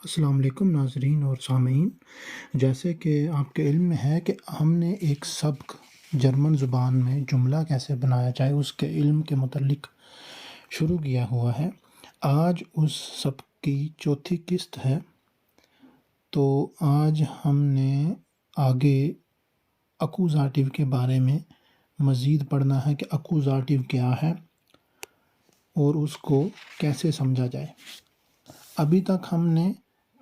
السلام علیکم ناظرین اور سامعین، جیسے کہ آپ کے علم میں ہے کہ ہم نے ایک سبق جرمن زبان میں جملہ کیسے بنایا جائے اس کے علم کے متعلق شروع کیا ہوا ہے۔ آج اس سبق کی چوتھی قسط ہے، تو آج ہم نے آگے اکوزاٹیو کے بارے میں مزید پڑھنا ہے کہ اکوزاٹیو کیا ہے اور اس کو کیسے سمجھا جائے۔ ابھی تک ہم نے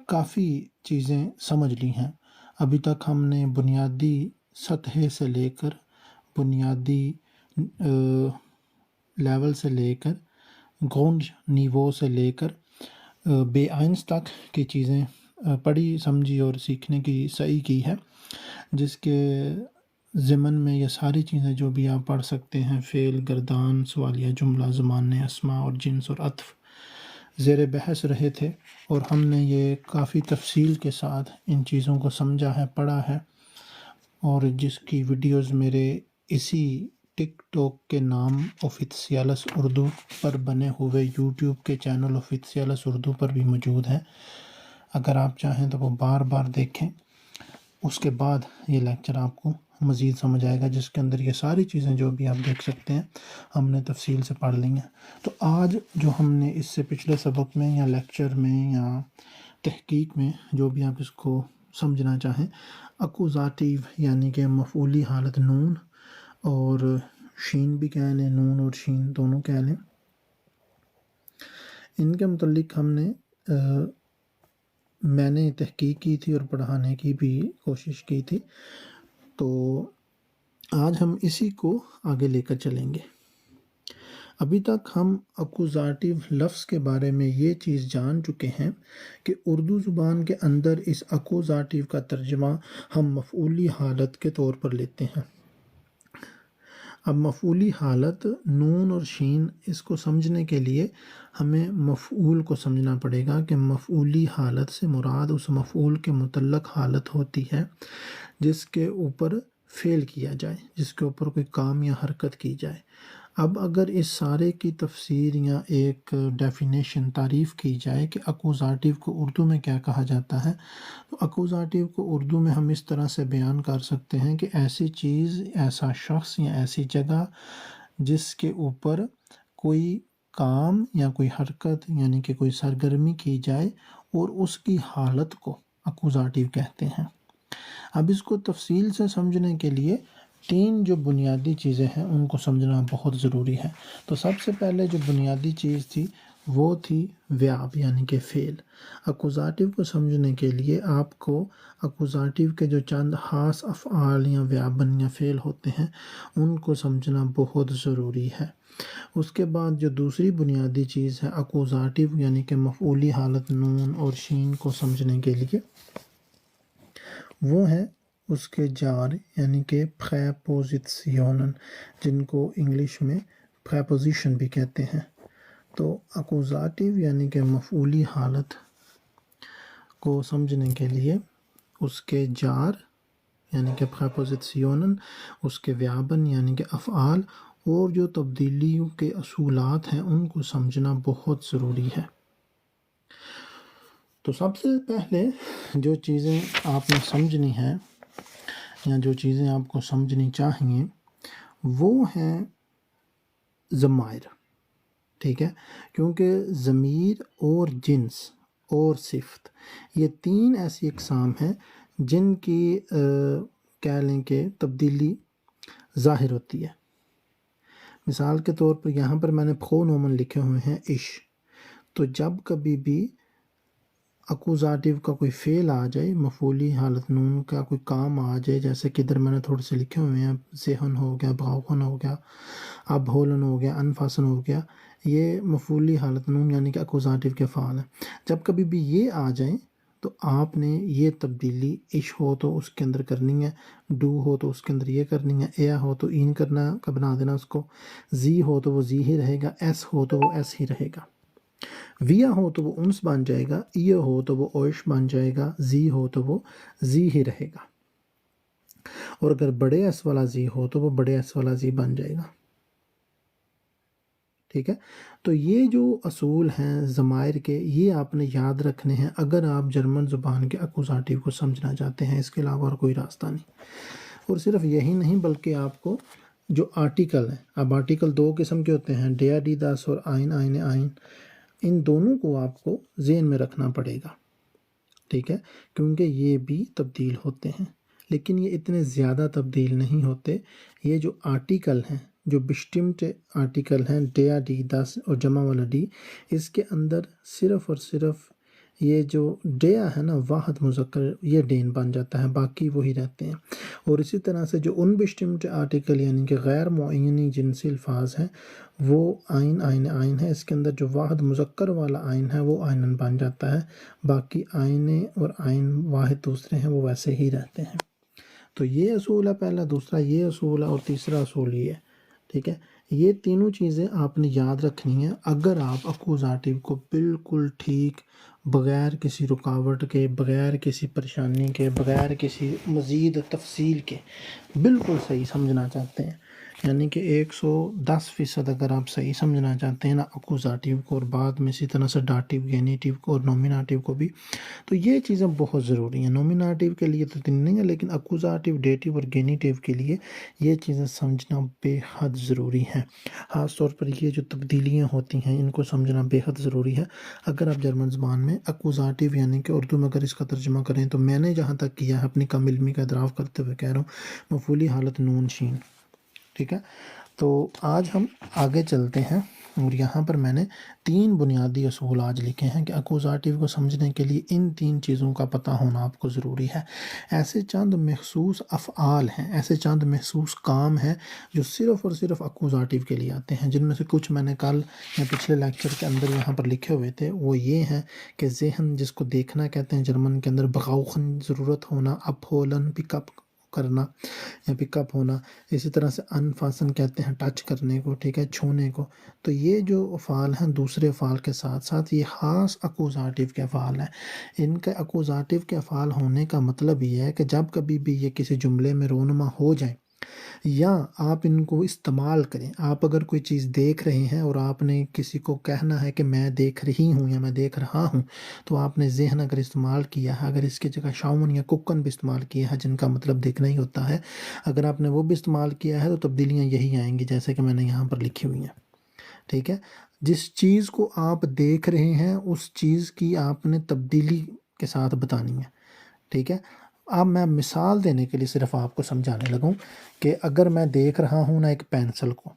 کافی چیزیں سمجھ لی ہیں۔ ابھی تک ہم نے بنیادی سطح سے لے کر بنیادی لیول سے لے کر گونج نیوو سے لے کر بے آئنس تک کی چیزیں پڑھی سمجھی اور سیکھنے کی سعی کی ہے، جس کے ضمن میں یہ ساری چیزیں جو بھی آپ پڑھ سکتے ہیں، فعل، گردان، سوالیہ جملہ، زمانے، اسماء اور جنس اور عطف زیر بحث رہے تھے، اور ہم نے یہ کافی تفصیل کے ساتھ ان چیزوں کو سمجھا ہے، پڑھا ہے، اور جس کی ویڈیوز میرے اسی ٹک ٹاک کے نام اوفیسیالس اردو پر بنے ہوئے یوٹیوب کے چینل اوفیسیالس اردو پر بھی موجود ہیں۔ اگر آپ چاہیں تو وہ بار بار دیکھیں، اس کے بعد یہ لیکچر آپ کو مزید سمجھ آئے گا، جس کے اندر یہ ساری چیزیں جو بھی آپ دیکھ سکتے ہیں ہم نے تفصیل سے پڑھ لی ہیں۔ تو آج جو ہم نے اس سے پچھلے سبق میں یا لیکچر میں یا تحقیق میں جو بھی آپ اس کو سمجھنا چاہیں، اکوزاٹیو یعنی کہ مفعولی حالت نون اور شین بھی کہہ لیں، نون اور شین دونوں کہہ لیں، ان کے متعلق ہم نے میں نے تحقیق کی تھی اور پڑھانے کی بھی کوشش کی تھی، تو آج ہم اسی کو آگے لے کر چلیں گے۔ ابھی تک ہم اکوزاٹیو لفظ کے بارے میں یہ چیز جان چکے ہیں کہ اردو زبان کے اندر اس اکوزاٹیو کا ترجمہ ہم مفعولی حالت کے طور پر لیتے ہیں۔ اب مفعولی حالت نون اور شین، اس کو سمجھنے کے لیے ہمیں مفعول کو سمجھنا پڑے گا کہ مفعولی حالت سے مراد اس مفعول کے متعلق حالت ہوتی ہے جس کے اوپر فعل کیا جائے، جس کے اوپر کوئی کام یا حرکت کی جائے۔ اب اگر اس سارے کی تفسیر یا ایک ڈیفینیشن تعریف کی جائے کہ اکوزاٹیو کو اردو میں کیا کہا جاتا ہے، تو اکوزاٹیو کو اردو میں ہم اس طرح سے بیان کر سکتے ہیں کہ ایسی چیز، ایسا شخص یا ایسی جگہ جس کے اوپر کوئی کام یا کوئی حرکت یعنی کہ کوئی سرگرمی کی جائے اور اس کی حالت کو اکوزاٹیو کہتے ہیں۔ اب اس کو تفصیل سے سمجھنے کے لیے تین جو بنیادی چیزیں ہیں ان کو سمجھنا بہت ضروری ہے۔ تو سب سے پہلے جو بنیادی چیز تھی وہ تھی ویاب یعنی کہ فعل۔ اکوزاٹیو کو سمجھنے کے لیے آپ کو اکوزاٹیو کے جو چند خاص افعال یا ویابن یا فعل ہوتے ہیں ان کو سمجھنا بہت ضروری ہے۔ اس کے بعد جو دوسری بنیادی چیز ہے اکوزاٹیو یعنی کہ مفعولی حالت نون اور شین کو سمجھنے کے لیے، وہ ہے اس کے جار یعنی کہ پریپوزیشن، جن کو انگلش میں پریپوزیشن بھی کہتے ہیں۔ تو اکوزاٹیو یعنی کہ مفعولی حالت کو سمجھنے کے لیے اس کے جار یعنی کہ پریپوزیشن، اس کے ویابن یعنی کہ افعال اور جو تبدیلیوں کے اصولات ہیں ان کو سمجھنا بہت ضروری ہے۔ تو سب سے پہلے جو چیزیں آپ نے سمجھنی ہیں یا جو چیزیں آپ کو سمجھنی چاہیے وہ ہیں ضمائر، ٹھیک ہے، کیونکہ ضمیر اور جنس اور صفت یہ تین ایسی اقسام ہیں جن کی کہہ لیں کہ تبدیلی ظاہر ہوتی ہے۔ مثال کے طور پر یہاں پر میں نے پرونومن لکھے ہوئے ہیں عش، تو جب کبھی بھی اکوزاٹیو کا کوئی فعل آ جائے، مفعولی حالت نون کا کوئی کام آ جائے، جیسے کہ ادھر میں نے تھوڑے سے لکھے ہوئے ہیں، ذہن ہو گیا، بھاؤن ہو گیا، اب ہولن ہو گیا، انفاسن ہو گیا، یہ مفعولی حالت نون یعنی کہ اکوزاٹیو کے فعال ہیں۔ جب کبھی بھی یہ آ جائیں تو آپ نے یہ تبدیلی عش ہو تو اس کے اندر کرنی ہے، ڈو ہو تو اس کے اندر یہ کرنی ہے، ایا ہو تو این کرنا کا بنا دینا اس کو، زی ہو تو وہ زی ہی رہے گا، ایس ہو تو وہ ایس ہی رہے گا، ویا ہو تو وہ انس بن جائے گا، ای ہو تو وہ اوش بن جائے گا، زی ہو تو وہ زی ہی رہے گا، اور اگر بڑے ایس والا زی ہو تو وہ بڑے ایس والا زی بن جائے گا، ٹھیک ہے. تو یہ جو اصول ہیں ضمائر کے یہ آپ نے یاد رکھنے ہیں اگر آپ جرمن زبان کے اکوزاٹیو کو سمجھنا چاہتے ہیں. اس کے علاوہ اور کوئی راستہ نہیں. اور صرف یہی نہیں بلکہ آپ کو جو آرٹیکل ہیں، اب آرٹیکل دو قسم کے ہوتے ہیں، ڈیا ڈی داس اور آئن آئن آئن، ان دونوں کو آپ کو ذہن میں رکھنا پڑے گا. ٹھیک ہے، کیونکہ یہ بھی تبدیل ہوتے ہیں لیکن یہ اتنے زیادہ تبدیل نہیں ہوتے. یہ جو آرٹیکل ہیں، جو بسٹمٹ آرٹیکل ہیں، ڈیا ڈی دس اور جمع والا ڈی، اس کے اندر صرف اور صرف یہ جو ڈیا ہے نا واحد مذکر، یہ ڈین بن جاتا ہے، باقی وہی رہتے ہیں. اور اسی طرح سے جو ان بسٹمٹ آرٹیکل یعنی کہ غیر معینی جنسی الفاظ ہیں وہ آئن آئن آئن ہے، اس کے اندر جو واحد مذکر والا آئن ہے وہ آئنن بن جاتا ہے، باقی آئنے اور آئن واحد دوسرے ہیں وہ ویسے ہی رہتے ہیں. تو یہ اصول ہے پہلا، دوسرا یہ اصول ہے اور تیسرا اصول یہ ہے. ٹھیک ہے، یہ تینوں چیزیں آپ نے یاد رکھنی ہیں اگر آپ اکوزاٹیو کو بالکل ٹھیک، بغیر کسی رکاوٹ کے، بغیر کسی پریشانی کے، بغیر کسی مزید تفصیل کے بالکل صحیح سمجھنا چاہتے ہیں. یعنی کہ 110% اگر آپ صحیح سمجھنا چاہتے ہیں نا اکوزاٹیو کو، اور بعد میں اسی طرح سے ڈاٹیو، گینیٹیو کو اور نومیناتیو کو بھی، تو یہ چیزیں بہت ضروری ہیں. نومیناتیو کے لیے تو اتنی نہیں ہے لیکن اکوزاٹیو، ڈیٹیو اور گینیٹیو کے لیے یہ چیزیں سمجھنا بے حد ضروری ہیں. خاص طور پر یہ جو تبدیلیاں ہوتی ہیں ان کو سمجھنا بے حد ضروری ہے اگر آپ جرمن زبان میں اکوزاٹیو یعنی کہ اردو میں اگر اس کا ترجمہ کریں تو میں نے جہاں تک کیا ہے اپنی کم علمی کا اعتراف کرتے ہوئے کہہ رہا ہوں، مفعولی حالت نون شین. ٹھیک ہے، تو آج ہم آگے چلتے ہیں اور یہاں پر میں نے 3 بنیادی اصول آج لکھے ہیں کہ اکوزاٹیو کو سمجھنے کے لیے ان 3 چیزوں کا پتہ ہونا آپ کو ضروری ہے. ایسے چند مخصوص افعال ہیں، ایسے چند مخصوص کام ہیں جو صرف اور صرف اکوزاٹیو کے لیے آتے ہیں، جن میں سے کچھ میں نے کل یا پچھلے لیکچر کے اندر یہاں پر لکھے ہوئے تھے. وہ یہ ہیں کہ ذہن، جس کو دیکھنا کہتے ہیں جرمن کے اندر، بغاؤخن ضرورت ہونا، اپ ہولن پک اپ کرنا یا پک اپ ہونا، اسی طرح سے انفاسن کہتے ہیں ٹچ کرنے کو، ٹھیک ہے، چھونے کو. تو یہ جو افعال ہیں دوسرے افعال کے ساتھ ساتھ یہ خاص اکوزاٹیو کے افعال ہیں. ان کے اکوزاٹیو کے افعال ہونے کا مطلب یہ ہے کہ جب کبھی بھی یہ کسی جملے میں رونما ہو جائیں یا آپ ان کو استعمال کریں، آپ اگر کوئی چیز دیکھ رہے ہیں اور آپ نے کسی کو کہنا ہے کہ میں دیکھ رہی ہوں یا میں دیکھ رہا ہوں، تو آپ نے ذہن اگر استعمال کیا ہے، اگر اس کی جگہ شاؤن یا ککن بھی استعمال کیا ہے جن کا مطلب دیکھنا ہی ہوتا ہے، اگر آپ نے وہ بھی استعمال کیا ہے تو تبدیلیاں یہی آئیں گی جیسے کہ میں نے یہاں پر لکھی ہوئی ہیں. ٹھیک ہے، جس چیز کو آپ دیکھ رہے ہیں اس چیز کی آپ نے تبدیلی کے ساتھ بتانی ہے. ٹھیک ہے، اب میں مثال دینے کے لیے صرف آپ کو سمجھانے لگوں کہ اگر میں دیکھ رہا ہوں نا ایک پینسل کو،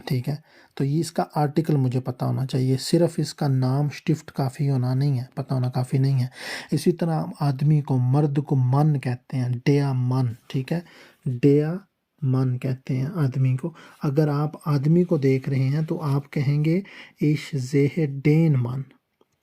ٹھیک ہے، تو یہ اس کا آرٹیکل مجھے پتہ ہونا چاہیے، صرف اس کا نام شٹفٹ کافی ہونا نہیں ہے، پتہ ہونا کافی نہیں ہے. اسی طرح آدمی کو، مرد کو من کہتے ہیں، ڈیا من. ٹھیک ہے، ڈیا من کہتے ہیں آدمی کو. اگر آپ آدمی کو دیکھ رہے ہیں تو آپ کہیں گے ایش زیہ ڈین من.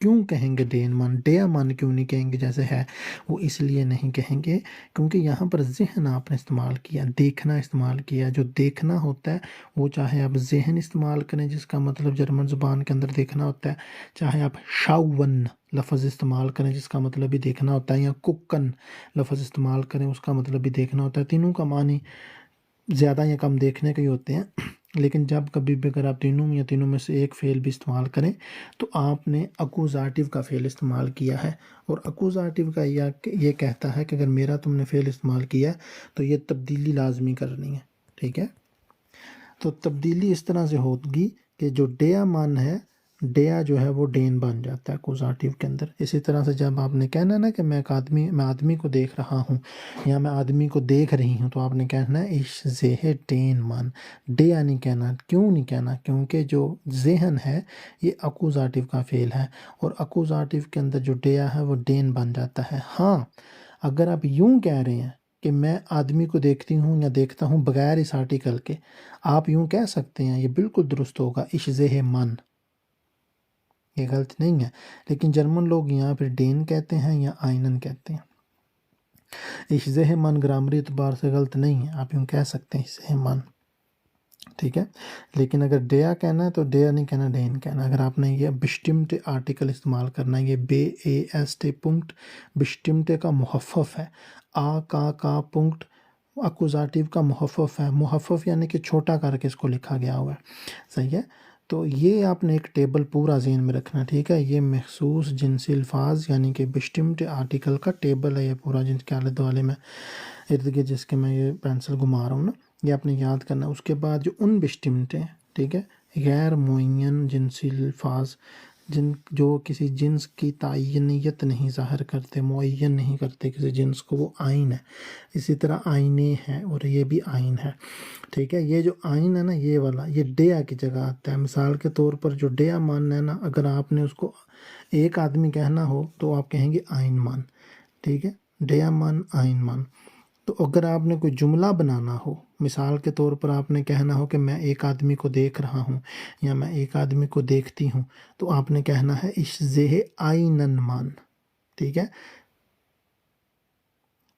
کیوں کہیں گے ڈین من؟ ڈیا من کیوں نہیں کہیں گے جیسے ہے؟ وہ اس لیے نہیں کہیں گے کیونکہ یہاں پر ذہن آپ نے استعمال کیا، دیکھنا استعمال کیا. جو دیکھنا ہوتا ہے وہ چاہے آپ ذہن استعمال کریں جس کا مطلب جرمن زبان کے اندر دیکھنا ہوتا ہے، چاہے آپ شاون لفظ استعمال کریں جس کا مطلب بھی دیکھنا ہوتا ہے، یا ککن لفظ استعمال کریں اس کا مطلب بھی دیکھنا ہوتا ہے. تینوں کا معنی زیادہ یا کم دیکھنے کے ہی ہوتے ہیں، لیکن جب کبھی بھی اگر آپ تینوں میں یا تینوں میں سے ایک فعل بھی استعمال کریں تو آپ نے اکوزاٹیو کا فعل استعمال کیا ہے. اور اکوزاٹیو کا یہ کہتا ہے کہ اگر میرا تم نے فعل استعمال کیا ہے تو یہ تبدیلی لازمی کرنی ہے. ٹھیک ہے، تو تبدیلی اس طرح سے ہوگی کہ جو ڈیا من ہے، ڈیا جو ہے وہ ڈین بن جاتا ہے اکوزاٹیو کے اندر. اسی طرح سے جب آپ نے کہنا نا کہ میں آدمی کو دیکھ رہا ہوں یا میں آدمی کو دیکھ رہی ہوں تو آپ نے کہنا ہے ایش زیہ ڈین من. ڈیا نہیں کہنا. کیوں نہیں کہنا؟ کیونکہ جو ذہن ہے یہ اکوزاٹیو کا فعل ہے اور اکوزاٹیو کے اندر جو ڈیا ہے وہ ڈین بن جاتا ہے. ہاں، اگر آپ یوں کہہ رہے ہیں کہ میں آدمی کو دیکھتی ہوں یا دیکھتا ہوں بغیر اس آرٹیکل کے، آپ یوں کہہ سکتے ہیں، یہ بالکل درست ہوگا، ایش زیہ من. یہ غلط نہیں ہے، لیکن جرمن لوگ یہاں پہ ڈین کہتے ہیں یا آئنن کہتے ہیں. ایش زیہ من گرامری اعتبار سے غلط نہیں ہے، آپ یوں کہہ سکتے ہیں ایش زیہ من. ٹھیک ہے، لیکن اگر ڈیا کہنا ہے تو ڈیا نہیں کہنا، ڈین کہنا. اگر آپ نے یہ بسٹمٹ آرٹیکل استعمال کرنا ہے، یہ بے اے ایس ٹے پنکٹ بسٹمٹ کا محفف ہے. آ کا پنکٹ اکوزاٹیو کا محفف ہے. محفف یعنی کہ چھوٹا کر کے اس کو لکھا گیا ہوا ہے. صحیح ہے، تو یہ آپ نے ایک ٹیبل پورا ذہن میں رکھنا، ٹھیک ہے؟ یہ مخصوص جنسی الفاظ یعنی کہ بسٹمٹ آرٹیکل کا ٹیبل ہے، یہ پورا جن کے آلے دوالے میں ارد گرد جس کے میں یہ پینسل گھما رہا ہوں نا، یہ آپ نے یاد کرنا۔ اس کے بعد جو ان بسٹمٹ ہیں، ٹھیک ہے، غیر معین جنسی الفاظ جو کسی جنس کی تعینیت نہیں ظاہر کرتے، معین نہیں کرتے کسی جنس کو، وہ آئین ہے۔ اسی طرح آئینے ہیں، اور یہ بھی آئین ہے، ٹھیک ہے؟ یہ جو آئین ہے نا، یہ والا، یہ ڈیا کی جگہ آتا ہے۔ مثال کے طور پر جو ڈیا مان ہے نا، اگر آپ نے اس کو ایک آدمی کہنا ہو تو آپ کہیں گے آئین مان، ٹھیک ہے؟ ڈیا مان، آئین مان۔ تو اگر آپ نے کوئی جملہ بنانا ہو، مثال کے طور پر آپ نے کہنا ہو کہ میں ایک آدمی کو دیکھ رہا ہوں یا میں ایک آدمی کو دیکھتی ہوں، تو آپ نے کہنا ہے اشزہ آئینن مان، ٹھیک ہے؟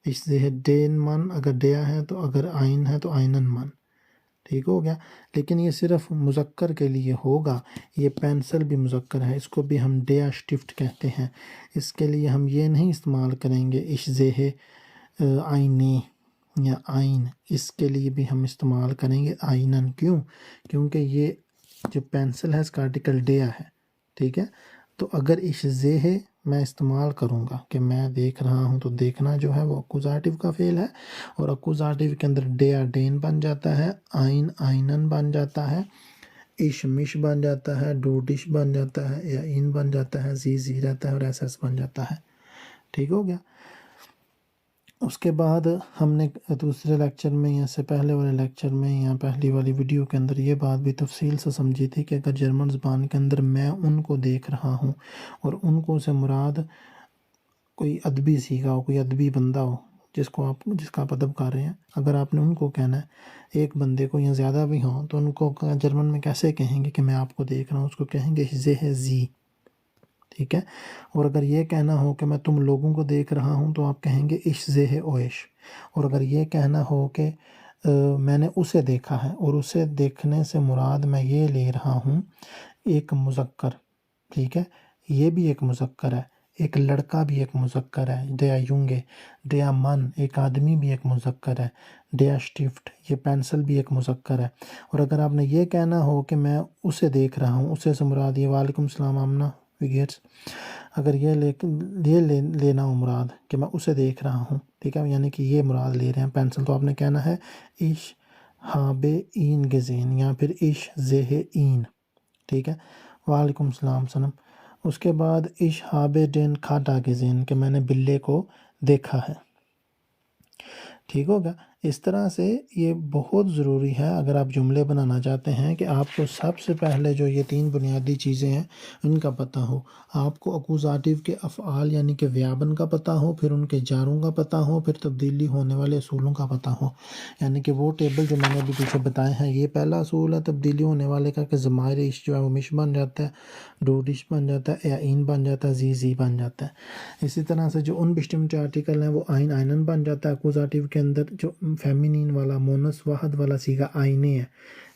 اشزہ ڈین مان اگر ڈیا ہے، تو اگر آئین ہے تو آئینن مان، ٹھیک ہو گیا؟ لیکن یہ صرف مذکر کے لیے ہوگا۔ یہ پینسل بھی مذکر ہے، اس کو بھی ہم ڈیا شٹفٹ کہتے ہیں۔ اس کے لیے ہم یہ نہیں استعمال کریں گے اشزہ آئینے یا آئین، اس کے لیے بھی ہم استعمال کریں گے آئینن۔ کیوں؟ کیونکہ یہ جو پینسل ہے اس کا آرٹیکل ڈیا ہے، ٹھیک ہے؟ تو اگر اشزہ میں استعمال کروں گا کہ میں دیکھ رہا ہوں، تو دیکھنا جو ہے وہ اکوزاٹیو کا فعل ہے، اور اکوزاٹیو کے اندر ڈیا ڈین بن جاتا ہے، آئین آئینن بن جاتا ہے، عش مش بن جاتا ہے، ڈو ڈش بن جاتا ہے، یا این بن جاتا ہے، زی زی رہتا ہے، اور ایس ایس بن جاتا ہے، ٹھیک ہو گیا؟ اس کے بعد ہم نے دوسرے لیکچر میں یا سے پہلے والے لیکچر میں یا پہلی والی ویڈیو کے اندر یہ بات بھی تفصیل سے سمجھی تھی کہ اگر جرمن زبان کے اندر میں ان کو دیکھ رہا ہوں، اور ان کو سے مراد کوئی ادبی سیکھا ہو، کوئی ادبی بندہ ہو جس کا آپ ادب کر رہے ہیں، اگر آپ نے ان کو کہنا ہے، ایک بندے کو یا زیادہ بھی ہوں، تو ان کو جرمن میں کیسے کہیں گے کہ میں آپ کو دیکھ رہا ہوں؟ اس کو کہیں گے زہ زی، ٹھیک ہے؟ اور اگر یہ کہنا ہو کہ میں تم لوگوں کو دیکھ رہا ہوں، تو آپ کہیں گے اش زہ اویش۔ اور اگر یہ کہنا ہو کہ میں نے اسے دیکھا ہے، اور اسے دیکھنے سے مراد میں یہ لے رہا ہوں ایک مذکر، ٹھیک ہے؟ یہ بھی ایک مذکر ہے، ایک لڑکا بھی ایک مذکر ہے، ڈیا یونگے، ڈیا من ایک آدمی بھی ایک مذکر ہے، ڈیا شٹفٹ یہ پینسل بھی ایک مذکر ہے۔ اور اگر آپ نے یہ کہنا ہو کہ میں اسے دیکھ رہا ہوں، اسے سے مراد یہ وعلیکم السلام آمنہ وگیٹس، اگر یہ لینا ہو مراد کہ میں اسے دیکھ رہا ہوں، ٹھیک ہے، یعنی کہ یہ مراد لے رہے ہیں پینسل، تو آپ نے کہنا ہے اش ہاب این گزین، یا پھر اش زہ این، ٹھیک ہے؟ وعلیکم السلام سنم۔ اس کے بعد اش ہاب ڈین کھاٹا گزین، کہ میں نے بلے کو دیکھا ہے، ٹھیک ہوگا؟ اس طرح سے یہ بہت ضروری ہے اگر آپ جملے بنانا چاہتے ہیں کہ آپ کو سب سے پہلے جو یہ 3 بنیادی چیزیں ہیں ان کا پتہ ہو۔ آپ کو اکوزاٹیو کے افعال یعنی کہ ویابن کا پتہ ہو، پھر ان کے جاروں کا پتہ ہو، پھر تبدیلی ہونے والے اصولوں کا پتہ ہو، یعنی کہ وہ ٹیبل جو میں نے ابھی پیچھے بتائے ہیں، یہ پہلا اصول ہے تبدیلی ہونے والے کا کہ ضمائر عش جو ہے وہ مش بن جاتا ہے، ڈو ڈش بن جاتا ہے، یا این بن جاتا ہے، زی زی بن جاتا ہے۔ اسی طرح سے جو ان بسٹمٹ آرٹیکل ہیں وہ آئین آئینن بن جاتا ہے۔ اکوزاٹیو کے اندر جو فیمینین والا مونس واحد والا صیغہ آئینے ہے،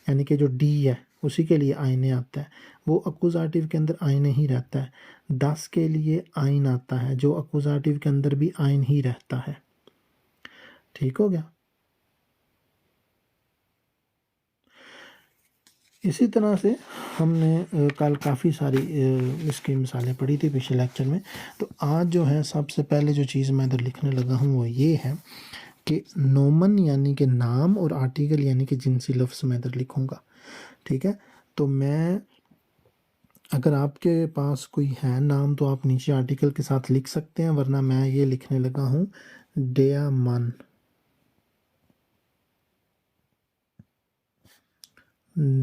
یعنی کہ جو ڈی ہے اسی کے لیے آئینے آتا ہے، وہ اکوزاٹیو کے اندر آئینے ہی رہتا ہے۔ دس کے لیے آئین آتا ہے جو اکوزاٹیو کے اندر بھی آئین ہی رہتا ہے، ٹھیک ہو گیا؟ اسی طرح سے ہم نے کل کافی ساری اس کی مثالیں پڑھی تھی پچھلے لیکچر میں۔ تو آج جو ہے سب سے پہلے جو چیز میں ادھر لکھنے لگا ہوں وہ یہ ہے کہ نومن یعنی کہ نام، اور آرٹیکل یعنی کہ جنسی لفظ میں ادھر لکھوں گا، ٹھیک ہے؟ تو میں اگر آپ کے پاس کوئی ہے نام تو آپ نیچے آرٹیکل کے ساتھ لکھ سکتے ہیں، ورنہ میں یہ لکھنے لگا ہوں ڈیا من،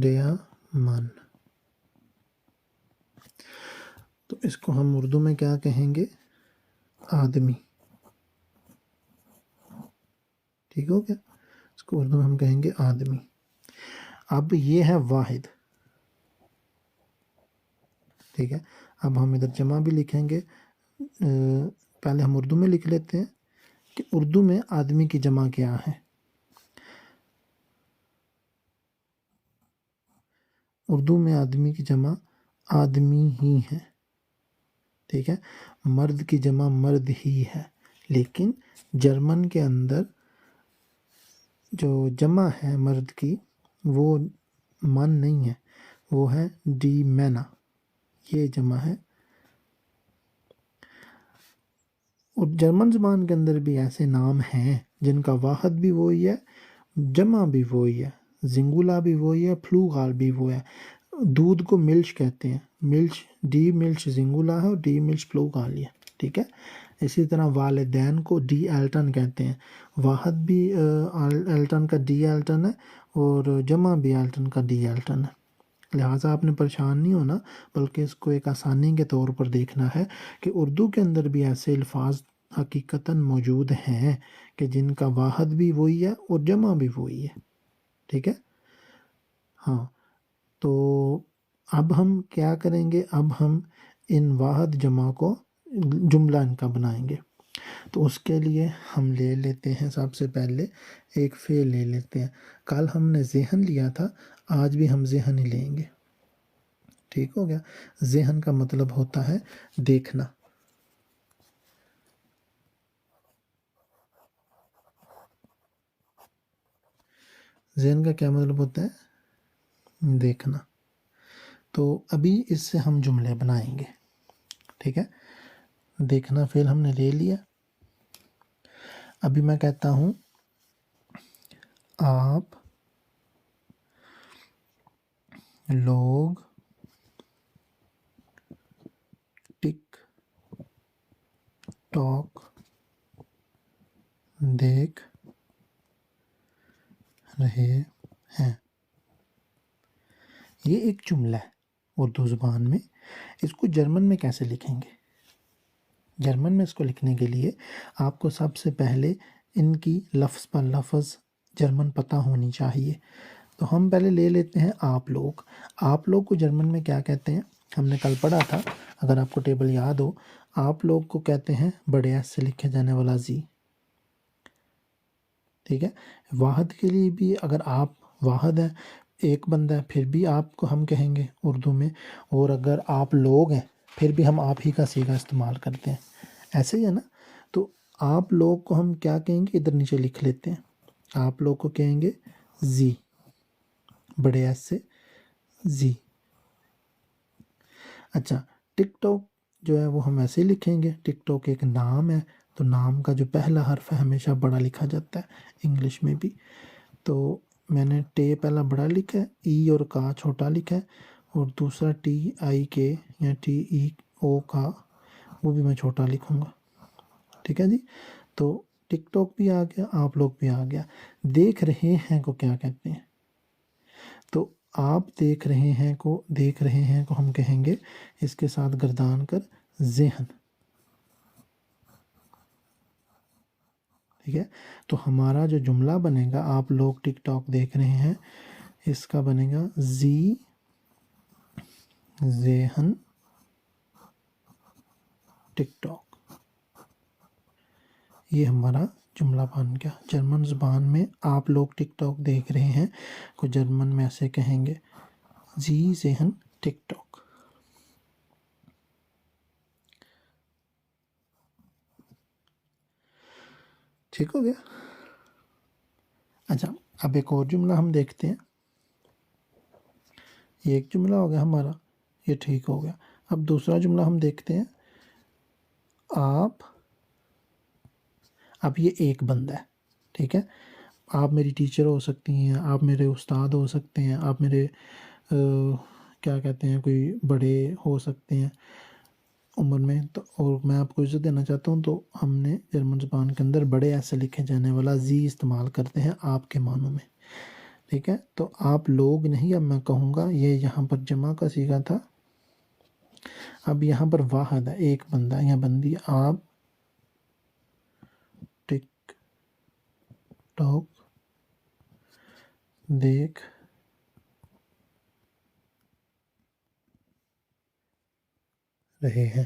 ڈیا من۔ تو اس کو ہم اردو میں کیا کہیں گے؟ آدمی، ٹھیک ہو گیا؟ اس کو اردو میں ہم کہیں گے آدمی۔ اب یہ ہے واحد، ٹھیک ہے؟ اب ہم ادھر جمع بھی لکھیں گے، پہلے ہم اردو میں لکھ لیتے ہیں کہ اردو میں آدمی کی جمع کیا ہے۔ اردو میں آدمی کی جمع آدمی ہی ہے، ٹھیک ہے؟ مرد کی جمع مرد ہی ہے، لیکن جرمن کے اندر جو جمع ہے مرد کی وہ من نہیں ہے، وہ ہے ڈی مینا، یہ جمع ہے۔ اور جرمن زبان کے اندر بھی ایسے نام ہیں جن کا واحد بھی وہی ہے، جمع بھی وہی ہے، زنگولا بھی وہی ہے، پلوغال بھی وہ ہے۔ دودھ کو ملچ کہتے ہیں، ملچ ڈی ملچ زنگولا ہے اور ڈی ملچ پلوغال ہے، ٹھیک ہے۔ اسی طرح والدین کو ڈی ایلٹن کہتے ہیں، واحد بھی ایلٹن کا ڈی ایلٹن ہے اور جمع بھی ایلٹن کا ڈی ایلٹن ہے۔ لہٰذا آپ نے پریشان نہیں ہونا، بلکہ اس کو ایک آسانی کے طور پر دیکھنا ہے کہ اردو کے اندر بھی ایسے الفاظ حقیقتاً موجود ہیں کہ جن کا واحد بھی وہی ہے اور جمع بھی وہی ہے، ٹھیک ہے۔ ہاں، تو اب ہم کیا کریں گے، اب ہم ان واحد جمع کو جملہ ان کا بنائیں گے۔ تو اس کے لیے ہم لے لیتے ہیں سب سے پہلے ایک فعل لے لیتے ہیں۔ کل ہم نے ذہن لیا تھا، آج بھی ہم ذہن ہی لیں گے، ٹھیک ہو گیا۔ ذہن کا مطلب ہوتا ہے دیکھنا۔ ذہن کا کیا مطلب ہوتا ہے؟ دیکھنا۔ تو ابھی اس سے ہم جملے بنائیں گے، ٹھیک ہے۔ دیکھنا فعل ہم نے لے لیا۔ ابھی میں کہتا ہوں آپ لوگ ٹک ٹاک دیکھ رہے ہیں۔ یہ ایک جملہ ہے اردو زبان میں۔ اس کو جرمن میں کیسے لکھیں گے؟ جرمن میں اس کو لکھنے کے لیے آپ کو سب سے پہلے ان کی لفظ پر لفظ جرمن پتہ ہونی چاہیے۔ تو ہم پہلے لے لیتے ہیں آپ لوگ۔ آپ لوگ کو جرمن میں کیا کہتے ہیں؟ ہم نے کل پڑھا تھا، اگر آپ کو ٹیبل یاد ہو، آپ لوگ کو کہتے ہیں بڑے ایس سے لکھے جانے والا زی، ٹھیک ہے۔ واحد کے لیے بھی اگر آپ واحد ہے، ایک بندہ ہے، پھر بھی آپ کو ہم کہیں گے اردو میں، اور اگر آپ لوگ ہیں پھر بھی ہم آپ ہی کا صیغہ استعمال کرتے ہیں، ایسے ہی ہے نا۔ تو آپ لوگ کو ہم کیا کہیں گے، ادھر نیچے لکھ لیتے ہیں۔ آپ لوگ کو کہیں گے زی، بڑے ایس سے زی۔ اچھا، ٹک ٹاک جو ہے وہ ہم ایسے ہی لکھیں گے۔ ٹک ٹاک ایک نام ہے، تو نام کا جو پہلا حرف ہے ہمیشہ بڑا لکھا جاتا ہے انگلش میں بھی۔ تو میں نے ٹے پہلا بڑا لکھا ہے، ای اور کا چھوٹا لکھا ہے، اور دوسرا ٹی آئی کے یا ٹی ای او کا وہ بھی میں چھوٹا لکھوں گا، ٹھیک ہے جی۔ تو ٹک ٹاک بھی آ گیا، آپ لوگ بھی آ گیا۔ دیکھ رہے ہیں کو کیا کہتے ہیں؟ تو آپ دیکھ رہے ہیں کو ہم کہیں گے اس کے ساتھ گردان کر ذہن، ٹھیک ہے۔ تو ہمارا جو جملہ بنے گا، آپ لوگ ٹک ٹاک دیکھ رہے ہیں، اس کا بنے گا زی ذہن ٹک ٹاک۔ یہ ہمارا جملہ بن گیا۔ جرمن زبان میں آپ لوگ ٹک ٹاک دیکھ رہے ہیں کو جرمن میں ایسے کہیں گے زی ذہن ٹک ٹاک۔ ٹھیک ہو گیا۔ اچھا، اب ایک اور جملہ ہم دیکھتے ہیں۔ یہ ایک جملہ ہو گیا ہمارا، یہ ٹھیک ہو گیا۔ اب دوسرا جملہ ہم دیکھتے ہیں۔ اب یہ ایک بندہ ہے، ٹھیک ہے۔ آپ میری ٹیچر ہو سکتی ہیں، آپ میرے استاد ہو سکتے ہیں، آپ میرے کیا کہتے ہیں، کوئی بڑے ہو سکتے ہیں عمر میں، تو اور میں آپ کو عزت دینا چاہتا ہوں، تو ہم نے جرمن زبان کے اندر بڑے ایسے لکھے جانے والا زی استعمال کرتے ہیں آپ کے معنوں میں، ٹھیک ہے۔ تو آپ لوگ نہیں، اب میں کہوں گا یہ یہاں پر جمع کا صیغہ تھا، اب یہاں پر واحد ہے، ایک بندہ یا بندی۔ آپ ٹک ٹاک دیکھ رہے ہیں۔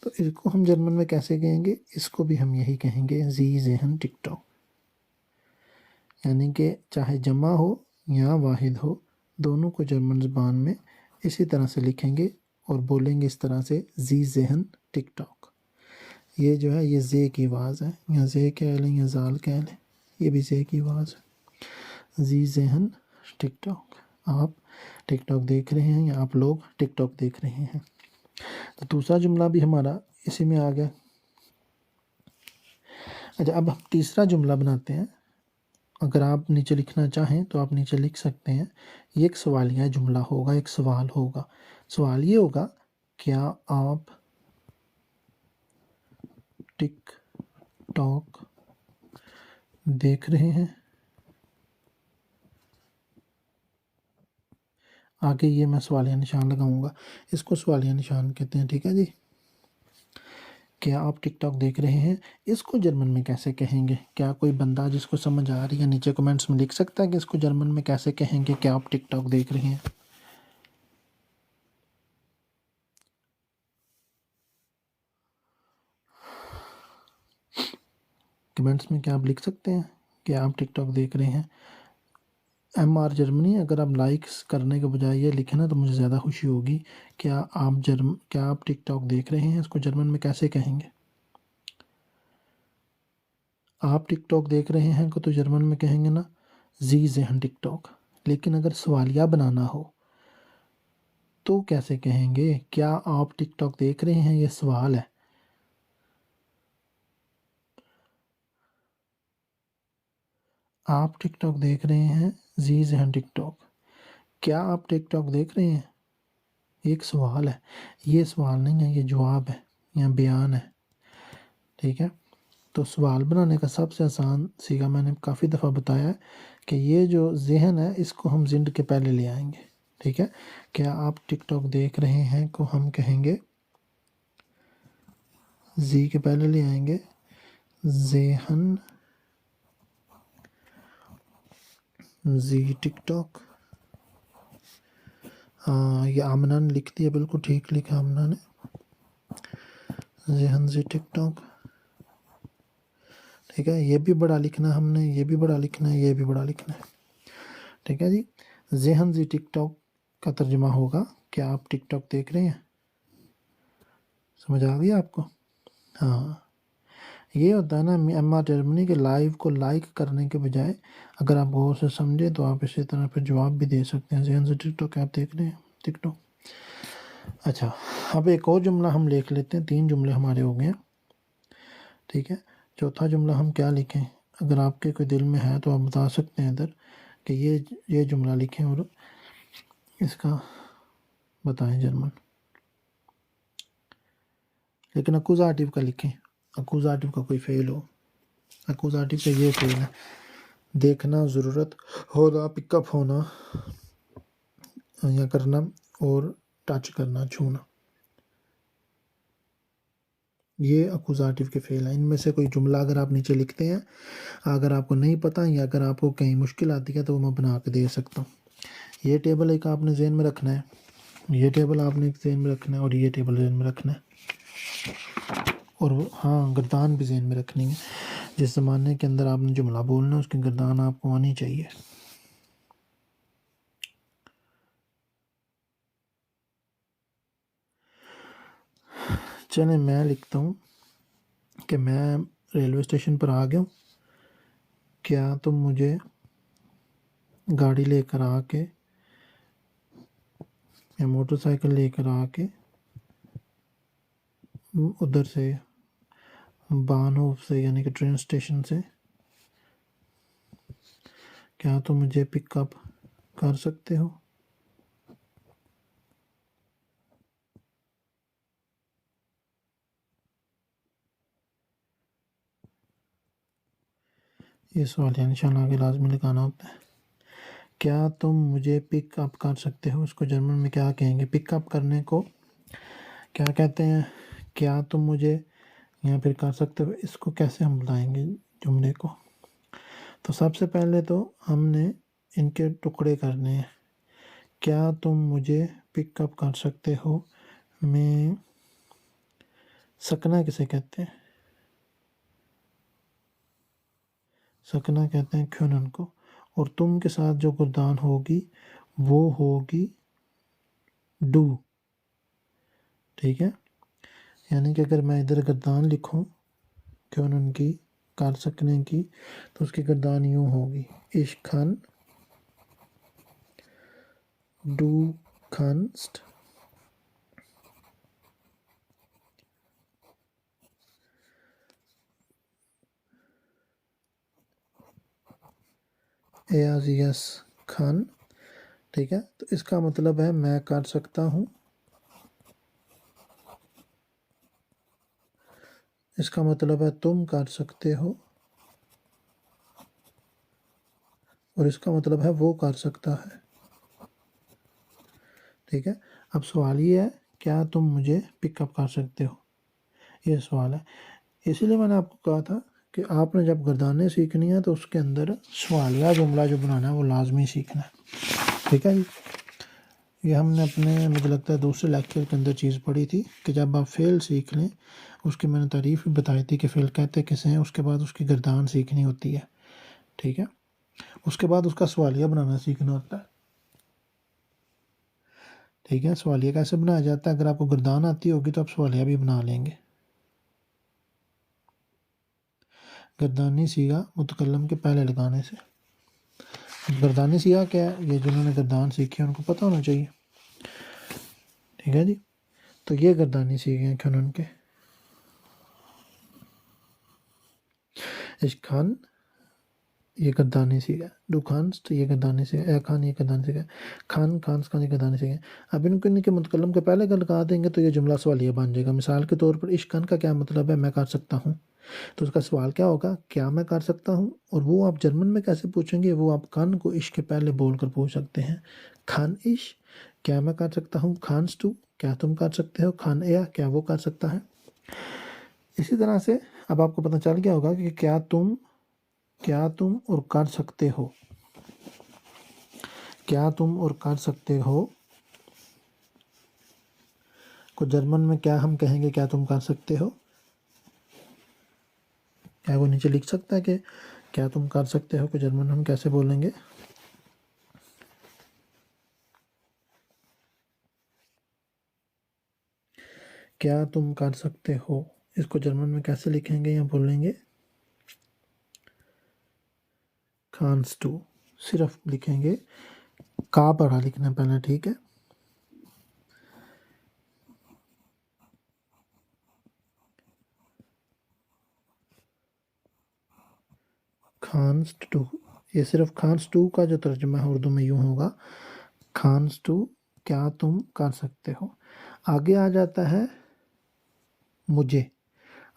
تو اس کو ہم جرمن میں کیسے کہیں گے؟ اس کو بھی ہم یہی کہیں گے زی ذہن ٹک ٹاک، یعنی کہ چاہے جمع ہو یا واحد ہو، دونوں کو جرمن زبان میں اسی طرح سے لکھیں گے اور بولیں گے اس طرح سے زی ذہن ٹک ٹاک۔ یہ جو ہے یہ زے کی آواز ہے، یا زے کہہ لیں یا زال کہہ لیں، یہ بھی زے کی آواز ہے، زی ذہن ٹک ٹاک۔ آپ ٹک ٹاک دیکھ رہے ہیں یا آپ لوگ ٹک ٹاک دیکھ رہے ہیں. تو دوسرا جملہ بھی ہمارا اسی میں آ گیا. اچھا اب ہم تیسرا جملہ بناتے ہیں. اگر آپ نیچے لکھنا چاہیں تو آپ نیچے لکھ سکتے ہیں. یہ ایک سوالیہ جملہ ہوگا، ایک سوال ہوگا. سوال یہ ہوگا کیا آپ ٹک ٹاک دیکھ رہے ہیں. آگے یہ میں سوالیہ نشان لگاؤں گا، اس کو سوالیہ نشان کہتے ہیں. ٹھیک ہے جی. کیا آپ ٹک ٹاک دیکھ رہے ہیں، اس کو جرمن میں کیسے کہیں گے؟ کیا کوئی بندہ جس کو سمجھ آ رہی ہے نیچے کمنٹس میں لکھ سکتا ہے کہ اس کو جرمن میں کیسے کہیں گے کیا آپ ٹک ٹاک دیکھ رہے ہیں؟ کمنٹس میں کیا آپ لکھ سکتے ہیں کہ آپ ٹک ٹاک دیکھ رہے ہیں؟ ایم آر جرمنی اگر آپ لائکس کرنے کے بجائے یہ لکھیں نا تو مجھے زیادہ خوشی ہوگی. کیا آپ ٹک ٹاک دیکھ رہے ہیں، اس کو جرمن میں کیسے کہیں گے؟ آپ ٹک ٹاک دیکھ رہے ہیں کو تو جرمن میں کہیں گے نا زی ذہن ٹک ٹاک. لیکن اگر سوالیہ بنانا ہو تو کیسے کہیں گے؟ کیا آپ ٹک ٹاک دیکھ رہے ہیں، یہ سوال ہے. آپ ٹک ٹاک دیکھ رہے ہیں زی ذہن ٹک ٹاک. کیا آپ ٹک ٹاک دیکھ رہے ہیں، ایک سوال ہے. یہ سوال نہیں ہے، یہ جواب ہے یا بیان ہے. ٹھیک ہے. تو سوال بنانے کا سب سے آسان سیگا میں نے کافی دفعہ بتایا ہے کہ یہ جو ذہن ہے اس کو ہم زند کے پہلے لے آئیں گے. ٹھیک ہے. کیا آپ ٹک ٹاک دیکھ رہے ہیں کو ہم کہیں گے زی کے پہلے لے آئیں گے ذہن زی ٹک ٹاک. ہاں یہ آمنہ نے لکھ دیا، بالکل ٹھیک لکھا آمنہ نے. ذہن زی ٹک ٹاک. ٹھیک ہے. یہ بھی بڑا لکھنا ہم نے، یہ بھی بڑا لکھنا ہے، یہ بھی بڑا لکھنا ہے. ٹھیک ہے جی. ذہن زی ٹک ٹاک کا ترجمہ ہوگا کیا آپ ٹک ٹاک دیکھ رہے ہیں. سمجھ آ گئی آپ کو؟ ہاں یہ ہوتا ہے نا ایم آر جرمنی کے لائیو کو لائک کرنے کے بجائے اگر آپ غور سے سمجھیں تو آپ اسی طرح پھر جواب بھی دے سکتے ہیں. ذہن سے ٹک ٹاک آپ دیکھ رہے ہیں ٹک ٹاک. اچھا اب ایک اور جملہ ہم لکھ لیتے ہیں. 3 جملے ہمارے ہو گئے ہیں. ٹھیک ہے. چوتھا جملہ ہم کیا لکھیں؟ اگر آپ کے کوئی دل میں ہے تو آپ بتا سکتے ہیں ادھر کہ یہ جملہ لکھیں اور اس کا بتائیں جرمن. لیکن اکوزاٹیو کا لکھیں. اکوزاٹیو کا کوئی فعل ہو. اکوزاٹیو کا یہ فعل ہے دیکھنا، ضرورت ہونا، پک اپ ہونا یا کرنا اور ٹچ کرنا، چھونا. یہ اکوزاٹیو کے فعل ہیں. ان میں سے کوئی جملہ اگر آپ نیچے لکھتے ہیں، اگر آپ کو نہیں پتہ یا اگر آپ کو کہیں مشکل آتی ہے تو وہ میں بنا کے دے سکتا ہوں. یہ ٹیبل ایک آپ نے ذہن میں رکھنا ہے، یہ ٹیبل آپ نے ایک ذہن میں رکھنا ہے اور یہ ٹیبل ذہن میں رکھنا ہے. اور ہاں گردان بھی ذہن میں رکھنی ہے. جس زمانے کے اندر آپ نے جملہ بولنا ہے اس کی گردان آپ کو آنی چاہیے. چلیں میں لکھتا ہوں کہ میں ریلوے اسٹیشن پر آ گیا ہوں. کیا تم مجھے گاڑی لے کر آ کے یا موٹر سائیکل لے کر آ کے ادھر سے بانہوف سے یعنی کہ ٹرین اسٹیشن سے کیا تم مجھے پک اپ کر سکتے ہو؟ یہ سوالیہ نشان آگے لازمی لگانا ہوتا ہے. کیا تم مجھے پک اپ کر سکتے ہو، اس کو جرمن میں کیا کہیں گے؟ پک اپ کرنے کو کیا کہتے ہیں؟ کیا تم مجھے یا پھر کر سکتے ہو، اس کو کیسے ہم بتائیں گے جملے کو؟ تو سب سے پہلے تو ہم نے ان کے ٹکڑے کرنے ہیں. کیا تم مجھے پک اپ کر سکتے ہو میں سکنا کسے کہتے ہیں؟ سکنا کہتے ہیں کھونن کو. اور تم کے ساتھ جو گردان ہوگی وہ ہوگی ڈو. ٹھیک ہے. یعنی کہ اگر میں ادھر گردان لکھوں کھونن کی، کر سکنے کی، تو اس کی گردان یوں ہوگی اشکھن Du kannst er sie es kann. ٹھیک ہے، تو اس کا مطلب ہے میں کر سکتا ہوں، اس کا مطلب ہے تم کر سکتے ہو، اور اس کا مطلب ہے وہ کر سکتا ہے۔ ٹھیک ہے، اب سوال یہ ہے کیا تم مجھے پک اپ کر سکتے ہو، یہ سوال ہے۔ اسی لیے میں نے آپ کو کہا تھا کہ آپ نے جب گردانیں سیکھنی ہے تو اس کے اندر سوالیہ جملہ جو بنانا ہے وہ لازمی سیکھنا ہے۔ ٹھیک ہے جی، یہ ہم نے اپنے مجھے لگتا ہے دوسرے لیکچر کے اندر چیز پڑھی تھی کہ جب آپ فعل سیکھ لیں، اس کی میں نے تعریف بھی بتائی تھی کہ فعل کہتے کسے ہیں، اس کے بعد اس کی گردان سیکھنی ہوتی ہے۔ ٹھیک ہے، اس کے بعد اس کا سوالیہ بنانا سیکھنا ہوتا ہے۔ ٹھیک ہے، سوالیہ کیسے بنایا جاتا ہے، اگر آپ کو گردان آتی ہوگی تو آپ سوالیہ بھی بنا لیں گے۔ گردانی سیگا متکلم کے پہلے لگانے سے۔ گردانی سیگا کیا ہے، یہ جنہوں نے گردان سیکھی ہے ان کو پتہ ہونا چاہیے۔ ٹھیک ہے جی، تو یہ گردانی سیکھے ہیں کھنن کے۔ Ich kann یہ گردانی سیکھا، ڈو kannst یہ گردانی سیکھا، اے خان یہ گردانی سیکھا، خان خانس خان یہ گردانی سیکھا۔ اب ان کے متکلم کے پہلے کا لگا دیں گے تو یہ جملہ سوالیہ بن جائے گا۔ مثال کے طور پر ich kann کا کیا مطلب ہے، میں کر سکتا ہوں، تو اس کا سوال کیا ہوگا، کیا میں کر سکتا ہوں، اور وہ آپ جرمن میں کیسے پوچھیں گے، وہ آپ kann کو ich کے پہلے بول کر پوچھ سکتے ہیں۔ kann ich کیا میں کر سکتا ہوں، kannst du کیا تم کر سکتے ہو، kann er کیا وہ کر سکتا ہے۔ اسی طرح سے اب آپ کو پتہ چل گیا ہوگا کہ کیا تم اور کر سکتے ہو، کیا تم اور کر سکتے ہو کو جرمن میں کیا ہم کہیں گے، کیا تم کر سکتے ہو۔ کیا وہ نیچے لکھ سکتا ہے کہ کیا تم کر سکتے ہو کو جرمن ہم کیسے بولیں گے۔ کیا تم کر سکتے ہو اس کو جرمن میں کیسے لکھیں گے یا بولیں گے، kannst du صرف لکھیں گے، کا پڑھا لکھنا پہلے۔ ٹھیک ہے، kannst du یہ صرف kannst du کا جو ترجمہ ہے اردو میں یوں ہوگا، kannst du کیا تم کر سکتے ہو۔ آگے آ جاتا ہے مجھے۔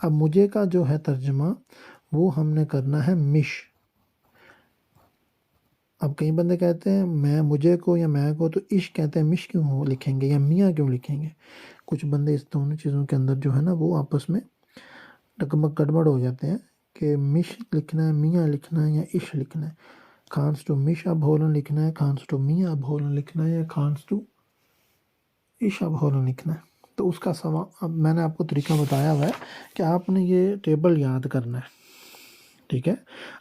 اب مجھے کا جو ہے ترجمہ وہ ہم نے کرنا ہے مش۔ اب کئی بندے کہتے ہیں میں مجھے کو یا میں کو تو عش کہتے ہیں، مش کیوں لکھیں گے یا میاں کیوں لکھیں گے۔ کچھ بندے اس دونوں چیزوں کے اندر جو ہے نا وہ آپس میں ڈگمگ گڑبڑ ہو جاتے ہیں کہ مش لکھنا ہے، میاں لکھنا ہے یا عش لکھنا ہے، kannst du mich abholen لکھنا ہے، kannst du mir abholen لکھنا ہے، یا kannst du ich abholen لکھنا ہے۔ تو اس کا اب میں نے آپ کو طریقہ بتایا ہوا ہے کہ آپ نے یہ ٹیبل یاد کرنا ہے۔ ٹھیک ہے،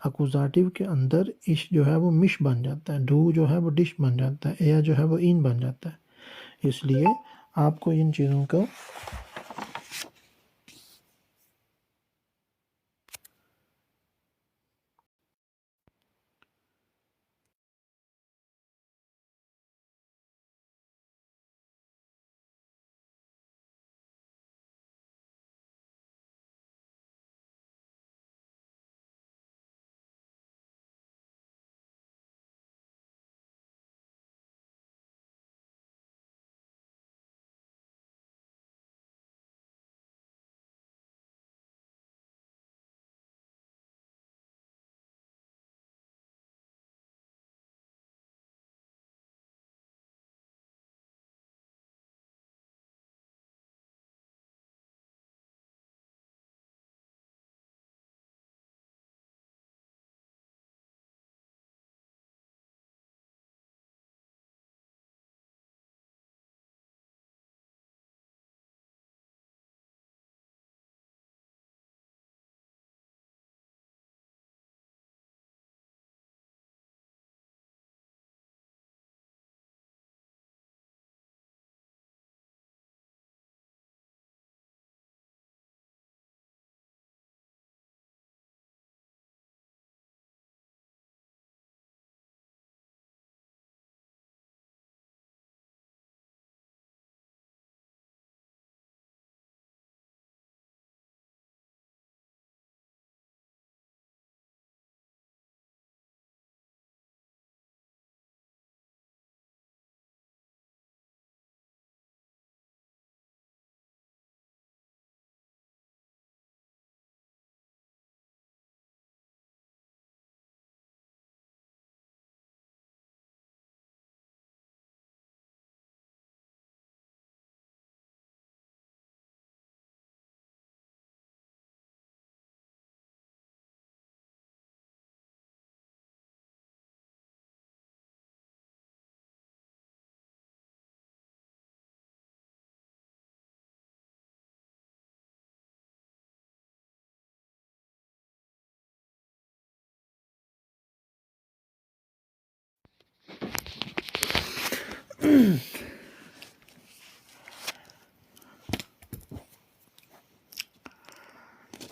اکوزاٹیو کے اندر اش جو ہے وہ مش بن جاتا ہے، ڈو جو ہے وہ ڈش بن جاتا ہے، ایا جو ہے وہ این بن جاتا ہے۔ اس لیے آپ کو ان چیزوں کو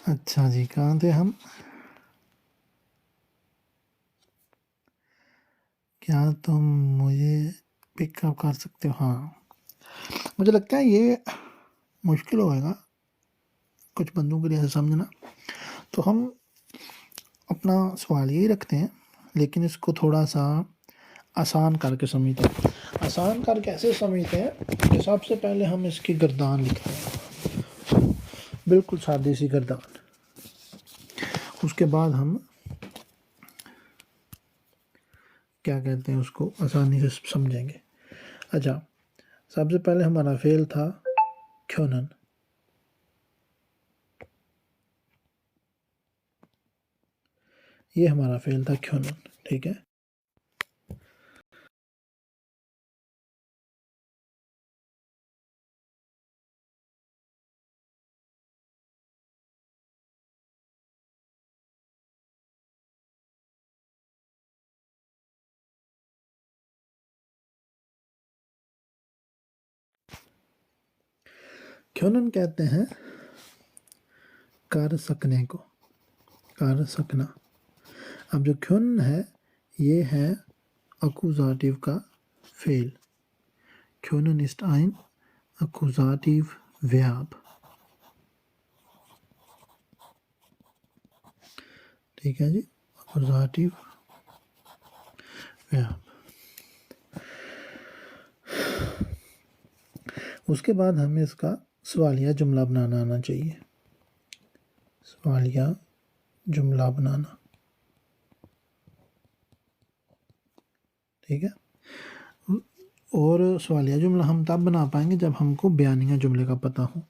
اچھا جی، کہاں تھے ہم؟ کیا تم مجھے پک اپ کر سکتے ہو؟ ہاں، مجھے لگتا ہے یہ مشکل ہوگا کچھ بندوں کے لیے ایسا سمجھنا، تو ہم اپنا سوال یہی رکھتے ہیں، لیکن اس کو تھوڑا سا آسان کر کے سمجھتے ہیں۔ آسان کر کے ایسے سمجھتے ہیں کہ سب سے پہلے ہم اس کی گردان لکھتے ہیں، بالکل سادی سی گردان۔ اس کے بعد ہم کیا کہتے ہیں اس کو آسانی سے سمجھیں گے۔ اچھا، سب سے پہلے ہمارا فعل تھا کھونن۔ یہ ہمارا فعل تھا کھونن، ٹھیک ہے۔ کھونن کہتے ہیں کر سکنے کو، کر سکنا۔ اب جو کھونن ہے یہ ہے اکوزاتیو کا فعل۔ کھونن ist ein Akkusativ Verb، ٹھیک ہے جی، اکوزاتیو verb۔ اس کے بعد ہمیں اس کا سوالیہ جملہ بنانا آنا چاہیے، سوالیہ جملہ بنانا، ٹھیک ہے۔ اور سوالیہ جملہ ہم تب بنا پائیں گے جب ہم کو بیانیہ جملے کا پتہ ہو۔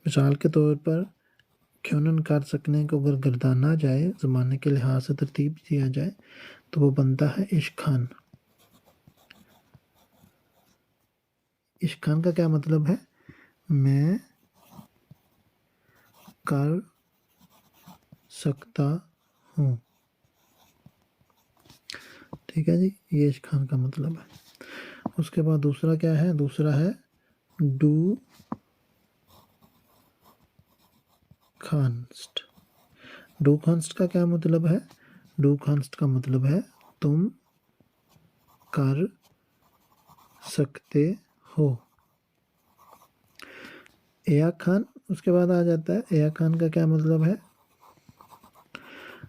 مثال کے طور پر کھونن کر سکنے کو اگر گردانا جائے، زمانے کے لحاظ سے ترتیب دیا جائے، تو وہ بنتا ہے اشخان۔ اشخان کا کیا مطلب ہے؟ میں کر سکتا ہوں، ٹھیک ہے جی، یہ اشخان کا مطلب ہے۔ اس کے بعد دوسرا کیا ہے؟ دوسرا ہے ڈو کانسٹ۔ ڈو کانسٹ کا کیا مطلب ہے؟ ڈو کانسٹ کا مطلب ہے تم کر سکتے ہو۔ ایا خان اس کے بعد آ جاتا ہے۔ ایا خان کا کیا مطلب ہے؟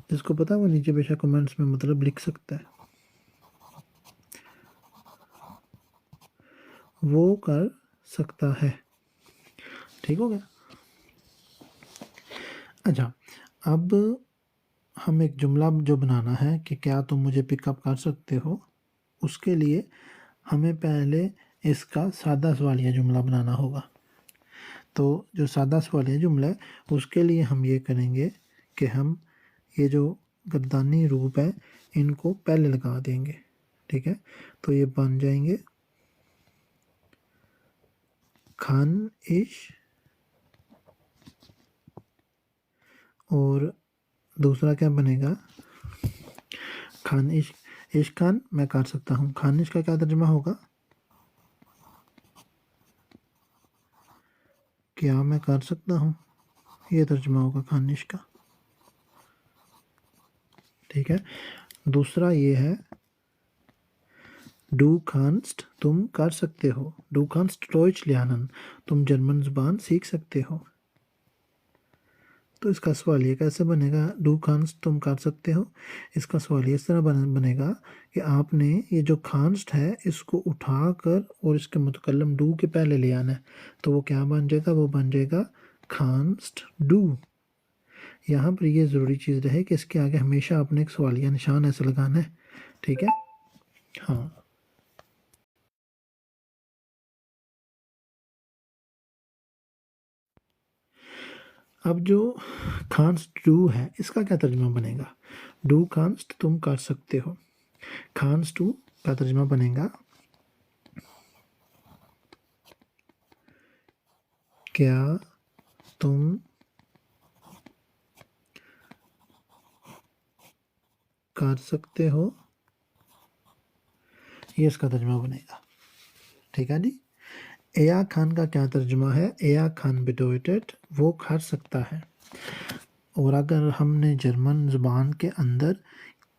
جس کو پتا وہ نیچے بے شک کمنٹس میں مطلب لکھ سکتا ہے۔ وہ کر سکتا ہے، ٹھیک ہو گیا۔ اچھا، اب ہم ایک جملہ جو بنانا ہے کہ کیا تم مجھے پک اپ کر سکتے ہو، اس کے لیے ہمیں پہلے اس کا سادہ سوالیہ جملہ بنانا ہوگا۔ تو جو سادہ سوالیہ جملہ ہے اس کے لیے ہم یہ کریں گے کہ ہم یہ جو گردانی روپ ہے ان کو پہلے لگا دیں گے، ٹھیک ہے۔ تو یہ بن جائیں گے کھان اش، اور دوسرا کیا بنے گا؟ کھانش۔ عش خان میں کر سکتا ہوں، کھانش کا کیا ترجمہ ہوگا؟ کیا میں کر سکتا ہوں، یہ ترجمہ ہوگا کھانش کا، ٹھیک ہے۔ دوسرا یہ ہے ڈو کانسٹ، تم کر سکتے ہو۔ ڈو کانسٹ ڈوئچ لرنن، تم جرمن زبان سیکھ سکتے ہو۔ تو اس کا سوالیہ کیسے بنے گا؟ ڈو کانسٹ تم کر سکتے ہو، اس کا سوالیہ اس طرح بنے گا کہ آپ نے یہ جو کانسٹ ہے اس کو اٹھا کر اور اس کے متکلم ڈو کے پہلے لے آنا ہے، تو وہ کیا بن جائے گا؟ وہ بن جائے گا کانسٹ ڈو۔ یہاں پر یہ ضروری چیز رہے کہ اس کے آگے ہمیشہ آپ نے ایک سوالیہ نشان ایسے لگانا ہے، ٹھیک ہے۔ ہاں، اب جو کانسٹ ڈو ہے اس کا کیا ترجمہ بنے گا؟ ڈو کانسٹ تم کر سکتے ہو، کانسٹ ڈو کا ترجمہ بنے گا کیا تم کر سکتے ہو، یہ اس کا ترجمہ بنے گا، ٹھیک ہے جی. ایا کھان کا کیا ترجمہ ہے؟ ایا کھان bedeutet وہ کھا سکتا ہے. اور اگر ہم نے جرمن زبان کے اندر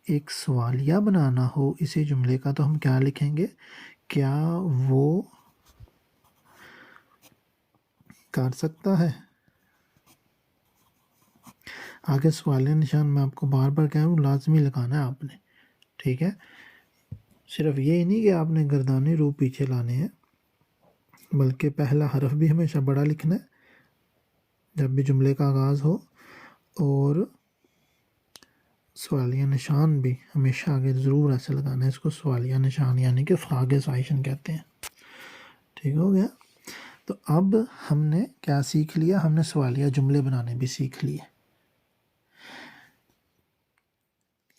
ایک سوالیہ بنانا ہو اسی جملے کا تو ہم کیا لکھیں گے؟ کیا وہ کر سکتا ہے؟ آگے سوالیہ نشان میں آپ کو بار بار کہہ رہا ہوں لازمی لگانا ہے آپ نے. ٹھیک ہے، صرف یہ نہیں کہ آپ نے گردانی روپ پیچھے لانے ہیں، بلکہ پہلا حرف بھی ہمیشہ بڑا لکھنا ہے جب بھی جملے کا آغاز ہو، اور سوالیہ نشان بھی ہمیشہ آگے ضرور ایسے لگانا ہے. اس کو سوالیہ نشان یعنی کہ فراگزائشن کہتے ہیں. ٹھیک ہو گیا؟ تو اب ہم نے کیا سیکھ لیا؟ ہم نے سوالیہ جملے بنانے بھی سیکھ لیے.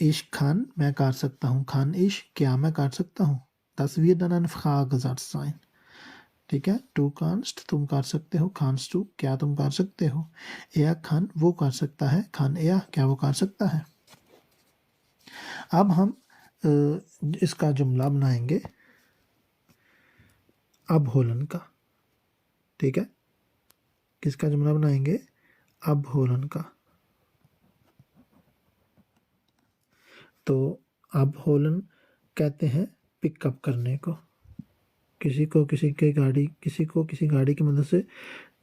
عشق خان میں کر سکتا ہوں، خان عشق کیا میں کر سکتا ہوں. تصویر دنن فراگزرس سائن. ٹھیک ہے، ٹو کانسٹ تم کر سکتے ہو، کانسٹ ٹو کیا تم کر سکتے ہو. ایا خان وہ کر سکتا ہے، خان ایا کیا وہ کر سکتا ہے. اب ہم اس کا جملہ بنائیں گے اب ہولن کا. ٹھیک ہے، کس کا جملہ بنائیں گے؟ اب ہولن کا. تو اب ہولن کہتے ہیں پک اپ کرنے کو، کسی کو کسی گاڑی کی مدد سے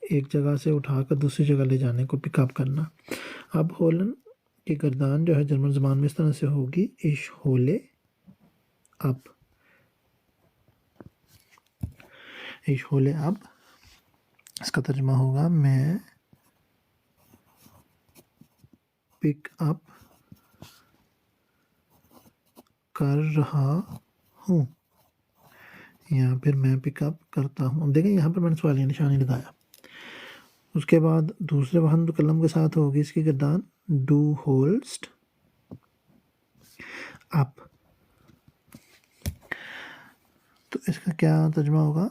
ایک جگہ سے اٹھا کر دوسری جگہ لے جانے کو پک اپ کرنا. اب ہولن کی گردان جو ہے جرمن زبان میں اس طرح سے ہوگی ایش ہولے اپ. ایش ہولے اپ اس کا ترجمہ ہوگا میں پک اپ کر رہا ہوں، یا پھر میں پک اپ کرتا ہوں. اب دیکھیں یہاں پر میں نے سوالیہ نشانی لگایا. اس کے بعد دوسرے واحد کلم کے ساتھ ہوگی اس کی گردان ڈو ہولسٹ اپ. تو اس کا کیا ترجمہ ہوگا؟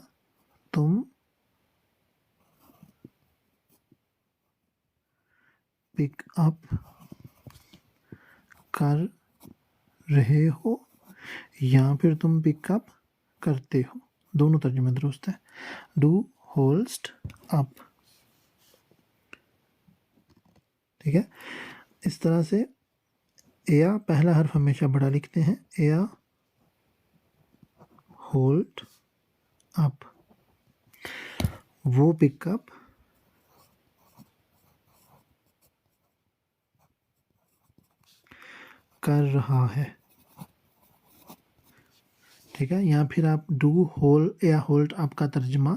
تم پک اپ کر رہے ہو یا پھر تم پک اپ کرتے ہو، دونوں ترجمے درست ہیں. ڈو ہولسٹ اپ. ٹھیک ہے، اس طرح سے ایا پہلا حرف ہمیشہ بڑا لکھتے ہیں. ایا ہولڈ اپ وہ پک اپ کر رہا ہے. ٹھیک ہے، یا پھر آپ ڈو ہول یا ہولڈ اپ کا ترجمہ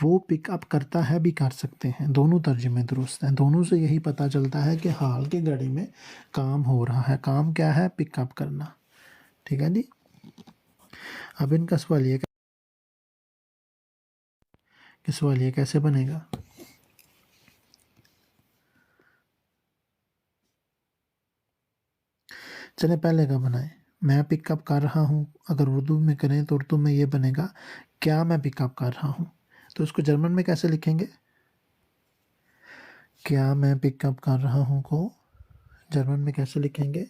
وہ پک اپ کرتا ہے بھی کر سکتے ہیں. دونوں ترجمے درست ہیں. دونوں سے یہی پتہ چلتا ہے کہ حال کی گھڑی میں کام ہو رہا ہے. کام کیا ہے؟ پک اپ کرنا. ٹھیک ہے جی. اب ان کا سوالیہ کہ سوالیہ کیسے بنے گا؟ چلیں پہلے کا بنائیں. میں پک اپ کر رہا ہوں اگر اردو میں کریں تو اردو میں یہ بنے گا کیا میں پک اپ کر رہا ہوں. تو اس کو جرمن میں کیسے لکھیں گے؟ کیا میں پک اپ کر رہا ہوں کو جرمن میں کیسے لکھیں گے؟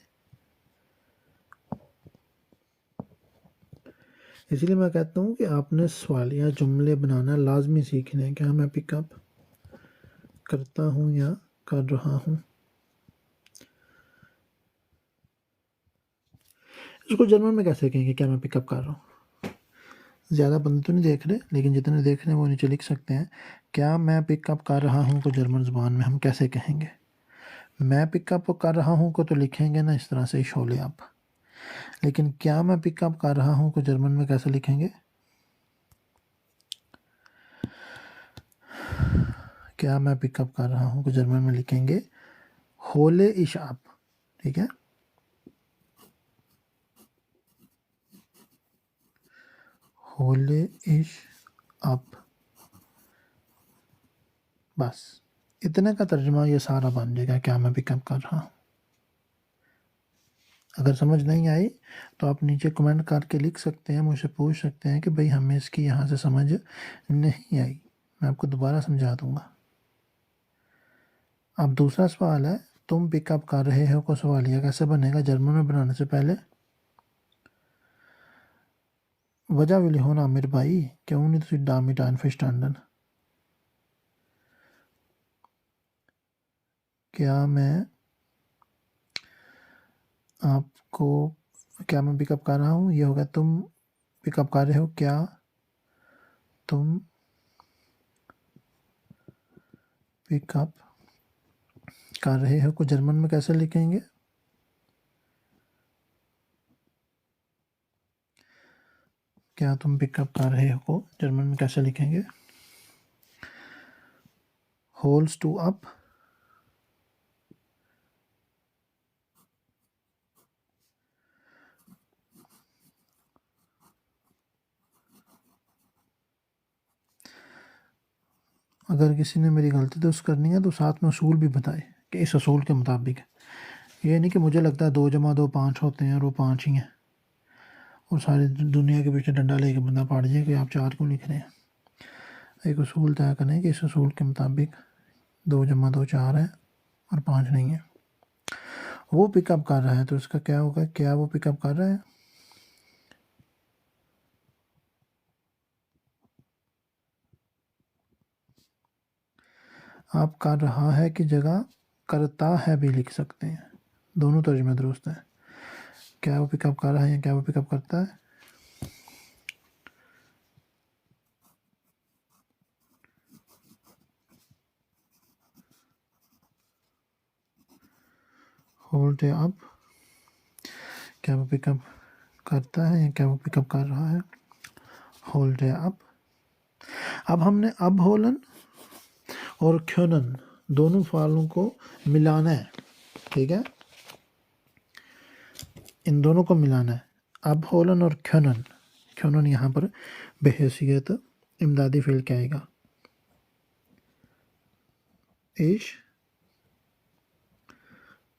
اسی لیے میں کہتا ہوں کہ آپ نے سوالیہ جملے بنانا لازمی سیکھنے ہیں. کیا میں پک اپ کرتا ہوں یا کر رہا ہوں. اس کو جرمن میں کیسے کہیں گے کیا میں پک اپ کر رہا ہوں؟ زیادہ بندے تو نہیں دیکھ رہے لیکن جتنے دیکھ رہے ہیں وہ نیچے لکھ سکتے ہیں. کیا میں پک اپ کر رہا ہوں کو جرمن زبان میں ہم کیسے کہیں گے؟ میں پک اپ کر رہا ہوں کو تو لکھیں گے نا اس طرح سے شولے اپ. لیکن کیا میں پک اپ کر رہا ہوں کو جرمن میں کیسے لکھیں گے؟ کیا میں پک اپ کر رہا ہوں کو جرمن میں لکھیں گے ہولے اش اپ. ٹھیک ہے، ہولے اش اپ. بس اتنے کا ترجمہ یہ سارا بن جائے گا کیا میں پک اپ کر رہا ہوں. اگر سمجھ نہیں آئی تو آپ نیچے کمنٹ کر کے لکھ سکتے ہیں، مجھ سے پوچھ سکتے ہیں کہ بھئی ہمیں اس کی یہاں سے سمجھ نہیں آئی، میں آپ کو دوبارہ سمجھا دوں گا. اب دوسرا سوال ہے تم پک اپ کر رہے ہو کو سوالیہ کیسے بنے گا؟ جرمن میں بنانے سے پہلے وجہ will ہونا عامر بھائی کیوں نہیں تسی damit einverstanden کیا میں آپ کو کیا میں پک اپ کر رہا ہوں یہ ہوگا تم پک اپ کر رہے ہو کیا تم پک اپ کر رہے ہو کو جرمن میں کیسے لکھیں گے کیا تم پک اپ کر رہے ہو کو جرمن میں کیسے لکھیں گے ہولز ٹو اپ اگر کسی نے میری غلطی درست کرنی ہے تو ساتھ میں اصول بھی بتائے کہ اس اصول کے مطابق ہے یہ نہیں کہ مجھے لگتا ہے 2 + 2 5 ہوتے ہیں اور وہ 5 ہی ہیں اور ساری دنیا کے پیچھے ڈنڈا لے کے بندہ پڑ جائے کہ آپ 4 کیوں لکھ رہے ہیں ایک اصول طے کریں کہ اس اصول کے مطابق 2 + 2 4 ہے اور 5 نہیں ہے وہ پک اپ کر رہا ہے تو اس کا کیا ہوگا کیا وہ پک اپ کر رہا ہے آپ کر رہا ہے کی جگہ کرتا ہے بھی لکھ سکتے ہیں دونوں ترجمے درست ہیں کیا وہ پک اپ کر رہا ہے یا کیا وہ پک اپ کرتا ہے ہولڈ اپ کیا وہ پک اپ کرتا ہے یا کیا وہ پک اپ کر رہا ہے ہولڈ اپ اب ہم نے اب ہولن اور کھنن دونوں فعلوں کو ملانا ہے ٹھیک ہے ان دونوں کو ملانا ہے اب ہولن اور کھنن یہاں پر بحیثیت امدادی فعل کیا آئے گا ایش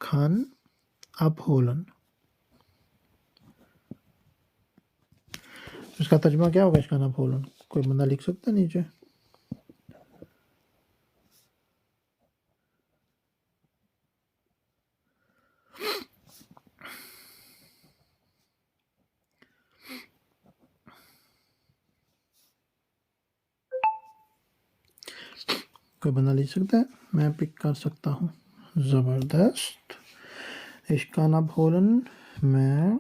کھان اب ہولن اس کا ترجمہ کیا ہوگا اس کا اب ہولن کوئی بندہ لکھ سکتا ہے نیچے کوئی بندہ لکھ سکتا ہے میں پک کر سکتا ہوں زبردست اشکان اب ہولن میں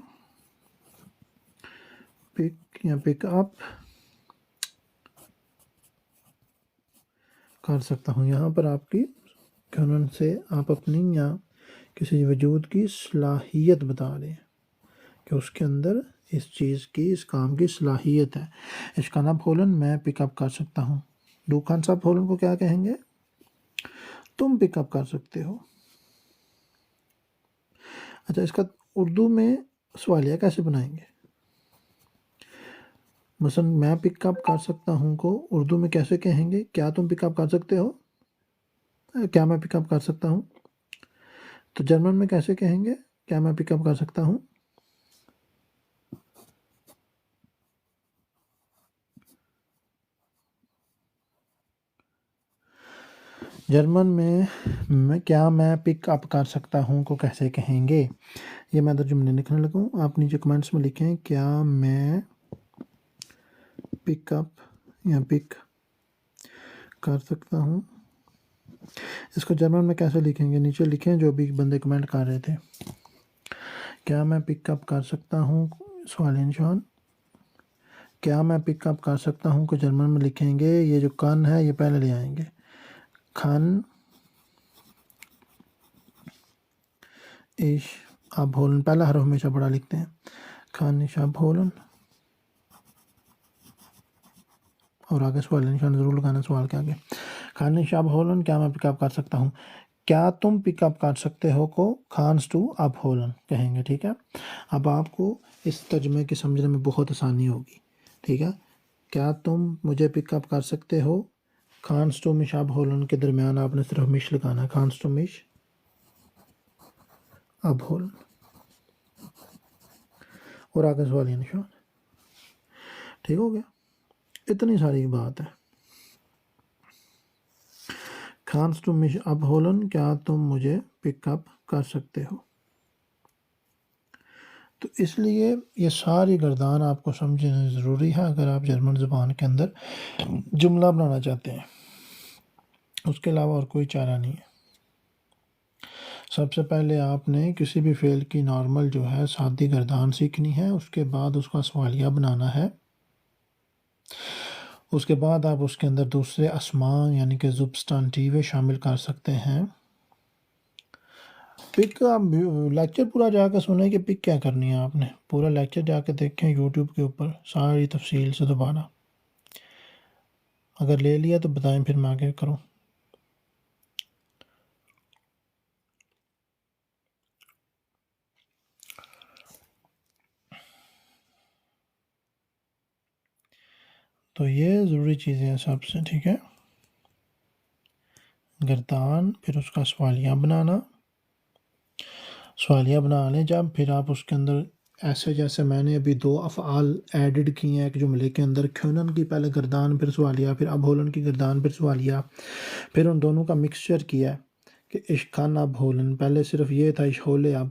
پک یا پک اپ کر سکتا ہوں یہاں پر آپ کی کھنن سے آپ اپنی یا کسی وجود کی صلاحیت بتا رہے ہیں کہ اس کے اندر اس چیز کی اس کام کی صلاحیت ہے اشکان اب ہولن میں پک اپ کر سکتا ہوں ڈوکان صاحب ہولن کو کیا کہیں گے تم پک اپ کر سکتے ہو اچھا اس کا اردو میں سوالیہ کیسے بنائیں گے مثلا میں پک اپ کر سکتا ہوں کو اردو میں کیسے کہیں گے کیا تم پک اپ کر سکتے ہو کیا میں پک اپ کر سکتا ہوں تو جرمن میں کیسے کہیں گے کیا میں پک اپ کر سکتا ہوں جرمن میں کیا میں پک اپ کر سکتا ہوں کو کیسے کہیں گے یہ میں ترجمہ لکھنے لگوں آپ نیچے کمنٹس میں لکھیں کیا میں پک اپ یا پک کر سکتا ہوں اس کو جرمن میں کیسے لکھیں گے نیچے لکھیں جو بھی بندے کمنٹ کر رہے تھے کیا میں پک اپ کر سکتا ہوں سوالیہ نشان کیا میں پک اپ کر سکتا ہوں کو جرمن میں لکھیں گے یہ جو کن ہے یہ پہلے لے آئیں گے کھن ایش اب ہولن پہلا حرف ہمیشہ بڑا لکھتے ہیں کھن ایش اب ہولن اور آگے سوال نشان ضرور لگانا سوال کے آگے کھن ایش اب ہولن کیا میں پک اپ کر سکتا ہوں کیا تم پک اپ کر سکتے ہو کو کھانس ٹو اب ہولن کہیں گے ٹھیک ہے اب آپ کو اس ترجمے کے سمجھنے میں بہت آسانی ہوگی ٹھیک ہے کیا تم مجھے پک اپ کر سکتے ہو کھانس ٹو مش اب ہولن کے درمیان آپ نے صرف مش لگانا ہے کھانس ٹو مش اب ہولن اور آگے سوالیہ نشان ٹھیک ہو گیا اتنی ساری بات ہے کھانس ٹو مش اب ہولن کیا تم مجھے پک اپ کر سکتے ہو تو اس لیے یہ ساری گردان آپ کو سمجھنا ضروری ہے اگر آپ جرمن زبان کے اندر جملہ بنانا چاہتے ہیں، اس کے علاوہ اور کوئی چارہ نہیں ہے۔ سب سے پہلے آپ نے کسی بھی فعل کی نارمل جو ہے سادی گردان سیکھنی ہے، اس کے بعد اس کا سوالیہ بنانا ہے، اس کے بعد آپ اس کے اندر دوسرے اسماء یعنی کہ سبسٹانٹیو شامل کر سکتے ہیں۔ پک آپ لیکچر پورا جا کے سنیں کہ پک کیا کرنی ہے، آپ نے پورا لیکچر جا کے دیکھیں یوٹیوب کے اوپر ساری تفصیل سے دوبارہ، اگر لے لیا تو بتائیں پھر میں آگے کروں۔ تو یہ ضروری چیزیں ہیں سب سے، ٹھیک ہے، گردان، پھر اس کا سوالیہ بنانا، سوالیہ بنا لیں جب، پھر آپ اس کے اندر ایسے جیسے میں نے ابھی 2 افعال ایڈڈ کیے ہیں ایک جملے کے اندر، کھونن کی پہلے گردان پھر سوالیہ، پھر اب ہولن کی گردان پھر سوالیہ، پھر ان دونوں کا مکسچر کیا ہے کہ اشخان اب ہولن، پہلے صرف یہ تھا اشہولے اب،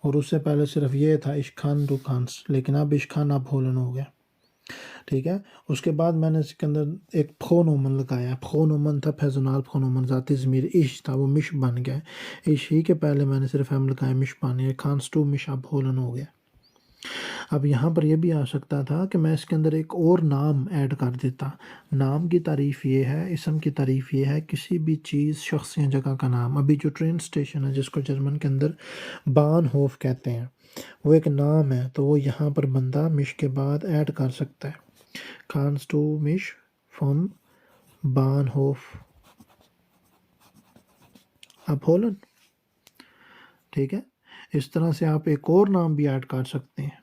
اور اس سے پہلے صرف یہ تھا اشخان دو کانس، لیکن اب اشخان اب ہولن ہو گیا، ٹھیک ہے۔ اس کے بعد میں نے اس کے اندر ایک پھونومن لگایا، پھونومن تھا فیضنال پھونومن، ذاتی ضمیر عش تھا، وہ مش بن گیا، عش ہی کے پہلے میں نے صرف ایم لگایا، مش بن گیا، کانسٹو مش اب ہولن ہو گیا۔ اب یہاں پر یہ بھی آ سکتا تھا کہ میں اس کے اندر ایک اور نام ایڈ کر دیتا۔ نام کی تعریف یہ ہے، اسم کی تعریف یہ ہے کسی بھی چیز، شخص یا جگہ کا نام۔ ابھی جو ٹرین سٹیشن ہے جس کو جرمن کے اندر بان ہوف کہتے ہیں، وہ ایک نام ہے، تو وہ یہاں پر بندہ مش کے بعد ایڈ کر سکتا ہے، کانسٹ ٹو مش فون بان ہوف اب ہولن، ٹھیک ہے۔ اس طرح سے آپ ایک اور نام بھی ایڈ کر سکتے ہیں،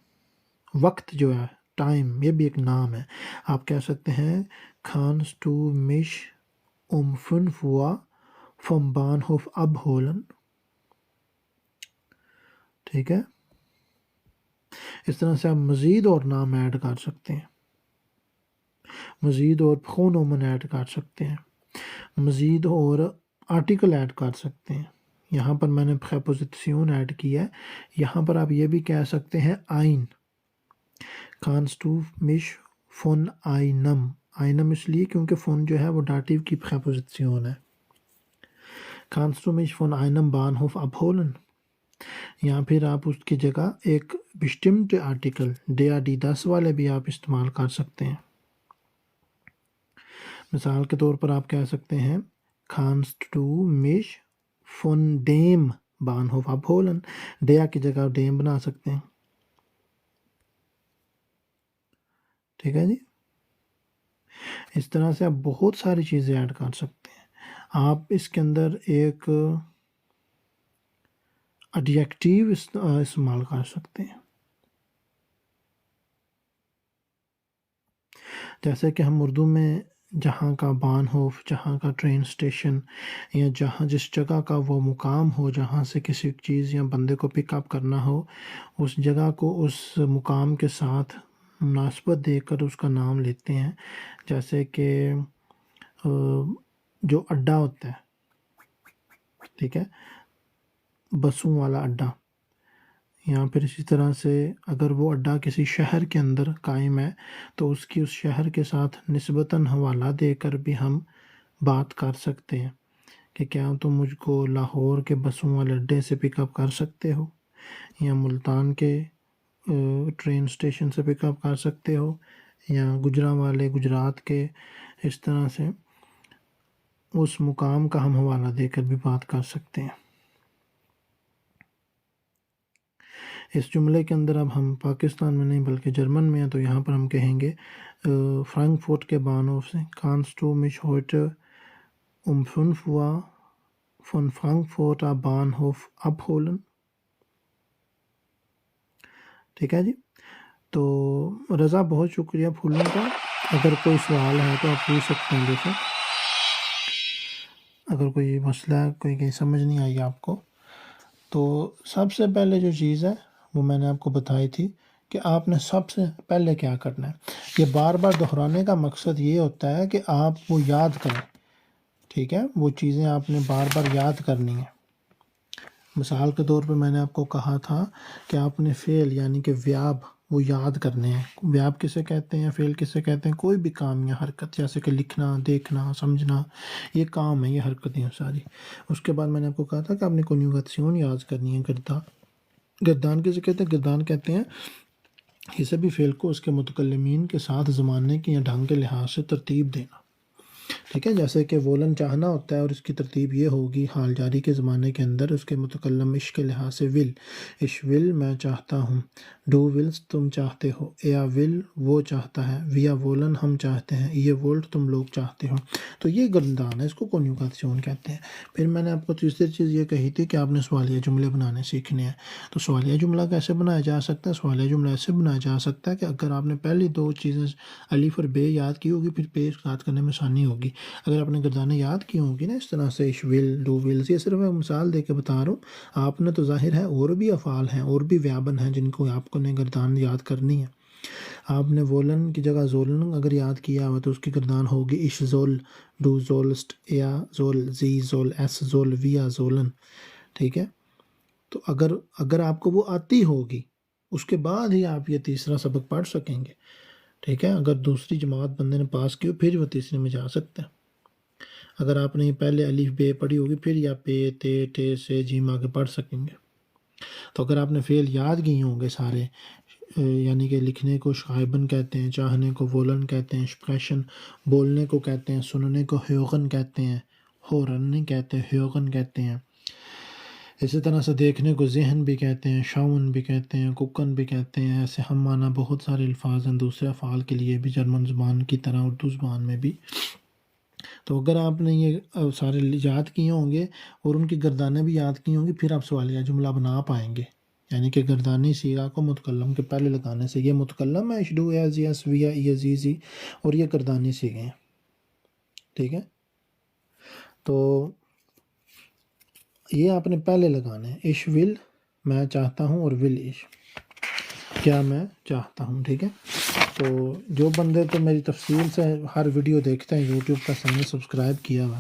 وقت جو ہے، ٹائم، یہ بھی ایک نام ہے، آپ کہہ سکتے ہیں کھانس ٹو مش فنف ہوا فم بان ہوف اب ہولن، ٹھیک ہے۔ اس طرح سے آپ مزید اور نام ایڈ کر سکتے ہیں، مزید اور پھونومن ایڈ کر سکتے ہیں، مزید اور آرٹیکل ایڈ کر سکتے ہیں۔ یہاں پر میں نے پریپوزیشن ایڈ کیا ہے، یہاں پر آپ یہ بھی کہہ سکتے ہیں آئین، کانس ٹو مش فن آئینم، آئینم اس لیے کیونکہ فن جو ہے وہ ڈاٹیو کی پریپوزیشن ہے، کانس ٹو مش فن آئینم بان ہوف اب ہولن، یا پھر آپ اس کی جگہ ایک بسٹمٹ آرٹیکل ڈیا ڈی 10 والے بھی آپ استعمال کر سکتے ہیں۔ مثال کے طور پر آپ کہہ سکتے ہیں کھانسٹ ٹو مش فن ڈیم بان ہوف اب ہولن، ڈیا کی جگہ ڈیم بنا سکتے ہیں، ٹھیک ہے جی۔ اس طرح سے آپ بہت ساری چیزیں ایڈ کر سکتے ہیں۔ آپ اس کے اندر ایک ایڈجیکٹیو استعمال کر سکتے ہیں، جیسے کہ ہم اردو میں جہاں کا بان ہوف، جہاں کا ٹرین سٹیشن، یا جہاں جس جگہ کا وہ مقام ہو جہاں سے کسی چیز یا بندے کو پک اپ کرنا ہو، اس جگہ کو اس مقام کے ساتھ مناسبت دے کر اس کا نام لیتے ہیں، جیسے کہ جو اڈا ہوتا ہے، ٹھیک ہے، بسوں والا اڈا، یا پھر اسی طرح سے اگر وہ اڈا کسی شہر کے اندر قائم ہے تو اس کی اس شہر کے ساتھ نسبتاً حوالہ دے کر بھی ہم بات کر سکتے ہیں کہ کیا تم مجھ کو لاہور کے بسوں والے اڈے سے پک اپ کر سکتے ہو، یا ملتان کے ٹرین سٹیشن سے پک اپ کر سکتے ہو، یا گجرانوالے گجرات کے، اس طرح سے اس مقام کا ہم حوالہ دے کر بھی بات کر سکتے ہیں۔ اس جملے کے اندر اب ہم پاکستان میں نہیں بلکہ جرمن میں ہیں، تو یہاں پر ہم کہیں گے فرانکفورٹ کے بانوف سے کانس ٹو مش ہوئٹر 5 Uhr von Frankfurter Bahnhof abholen، ٹھیک ہے جی۔ تو رضا بہت شکریہ پھولوں کا، اگر کوئی سوال ہے تو آپ پوچھ سکتے ہیں، دیکھیں اگر کوئی مسئلہ ہے، کوئی کہیں سمجھ نہیں آئی آپ کو، تو سب سے پہلے جو چیز ہے وہ میں نے آپ کو بتائی تھی کہ آپ نے سب سے پہلے کیا کرنا ہے۔ یہ بار بار دہرانے کا مقصد یہ ہوتا ہے کہ آپ وہ یاد کریں، ٹھیک ہے، وہ چیزیں آپ نے بار بار یاد کرنی ہیں۔ مثال کے طور پہ میں نے آپ کو کہا تھا کہ آپ نے فعل یعنی کہ ویاب وہ یاد کرنے ہیں. ویاب کسے کہتے ہیں، فعل کسے کہتے ہیں؟ کوئی بھی کام یا حرکت، جیسے کہ لکھنا، دیکھنا، سمجھنا، یہ کام ہے، یہ حرکتیں ہیں ساری. اس کے بعد میں نے آپ کو کہا تھا کہ آپ نے کنجوگیشن یاد کرنی ہے. گردان کسے کہتے ہیں؟ گردان کہتے ہیں کسی بھی فعل کو اس کے متکلمین کے ساتھ زمانے کے یا ڈھنگ کے لحاظ سے ترتیب دینا. ٹھیک ہے، جیسے کہ وولن چاہنا ہوتا ہے اور اس کی ترتیب یہ ہوگی حال جاری کے زمانے کے اندر اس کے متکلم عشق کے لحاظ سے ول، عش ول میں چاہتا ہوں، ڈو ولس تم چاہتے ہو، یا ول وہ چاہتا ہے، ویا وولن ہم چاہتے ہیں، یہ وولٹ تم لوگ چاہتے ہو. تو یہ گردان ہے، اس کو کنجوگیشن کہتے ہیں. پھر میں نے آپ کو تیسری چیز یہ کہی تھی کہ آپ نے سوالیہ جملے بنانے سیکھنے ہیں. تو سوالیہ جملہ کیسے بنایا جا سکتا ہے؟ سوالیہ جملہ ایسے بنایا جا سکتا ہے کہ اگر آپ نے پہلی دو چیزیں الف اور بے یاد کی ہوگی، پھر پے یاد کرنے میں آسانی ہوگی. اگر آپ نے گردانیں یاد کی ہوں گی نا اس طرح سے، اش ول، ڈو ولز، یہ صرف میں مثال دے کے بتا رہا ہوں. آپ نے تو ظاہر ہے اور بھی افعال ہیں اور بھی ویابن ہیں جن کو آپ کو نے گردان یاد کرنی ہے. آپ نے وولن کی جگہ زولن اگر یاد کیا ہوا تو اس کی گردان ہوگی اش زول، ڈو زولسٹ، یا زول، زی زول، ایس زول، ویا زولن. ٹھیک ہے، تو اگر آپ کو وہ آتی ہوگی اس کے بعد ہی آپ یہ تیسرا سبق پڑھ سکیں گے. ٹھیک ہے، اگر دوسری جماعت بندے نے پاس کی ہو پھر وہ تیسرے میں جا سکتا ہے. اگر آپ نے پہلے الف بے پڑھی ہوگی پھر یا پے، تے، ٹے، سے، جیم آگے پڑھ سکیں گے. تو اگر آپ نے فعل یاد کیے ہوں گے سارے، یعنی کہ لکھنے کو شائبن کہتے ہیں، چاہنے کو وولن کہتے ہیں، اسپریشن بولنے کو کہتے ہیں، سننے کو ہیوغن کہتے ہیں، ہورن نہیں کہتے، ہیوغن کہتے ہیں. اسی طرح سے دیکھنے کو ذہن بھی کہتے ہیں، شاون بھی کہتے ہیں، کوکن بھی کہتے ہیں. ایسے ہم معنی بہت سارے الفاظ ہیں دوسرے افعال کے لیے بھی، جرمن زبان کی طرح اردو زبان میں بھی. تو اگر آپ نے یہ سارے یاد کیے ہوں گے اور ان کی گردانیں بھی یاد کی ہوں گی پھر آپ سوالیہ جملہ بنا پائیں گے. یعنی کہ گردانی صیغہ کو متکلم کے پہلے لگانے سے، یہ متکلم ہے اشڈو، ایز، یس، ویا، عزیزی، اور یہ گردانی صیغے ہیں. ٹھیک ہے، تو یہ آپ نے پہلے لگانے ہیں. عش ول میں چاہتا ہوں، اور ول عش کیا میں چاہتا ہوں. ٹھیک ہے، تو جو بندے تو میری تفصیل سے ہر ویڈیو دیکھتے ہیں، یوٹیوب کا چینل سبسکرائب کیا ہوا،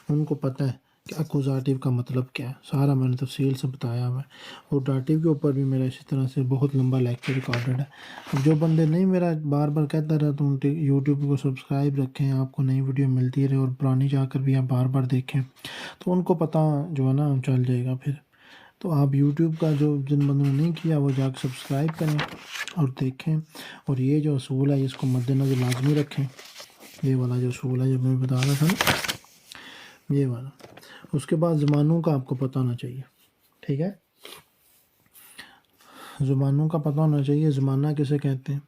ان کو پتہ ہے کہ اکوزاٹیو کا مطلب کیا ہے. سارا میں نے تفصیل سے بتایا ہوا ہے، اور ڈاٹیو کے اوپر بھی میرا اسی طرح سے بہت لمبا لیکچر ریکارڈڈ ہے. اب جو بندے نہیں، میرا بار بار کہتا رہتا ہوں یوٹیوب کو سبسکرائب رکھیں، آپ کو نئی ویڈیو ملتی رہے، اور پرانی جا کر بھی آپ بار بار دیکھیں، تو ان کو پتہ جو ہے نا چل جائے گا پھر. تو آپ یوٹیوب کا جو جن بندوں نے نہیں کیا وہ جا کے سبسکرائب کریں اور دیکھیں. اور یہ جو اصول ہے اس کو مد نظر لازمی رکھیں. یہ والا جو اصول ہے جو میں بتا رہا تھا نا، یہ والا. اس کے بعد زبانوں کا آپ کو پتہ ہونا چاہیے. ٹھیک ہے، زبانوں کا پتہ ہونا چاہیے. زمانہ کسے کہتے ہیں؟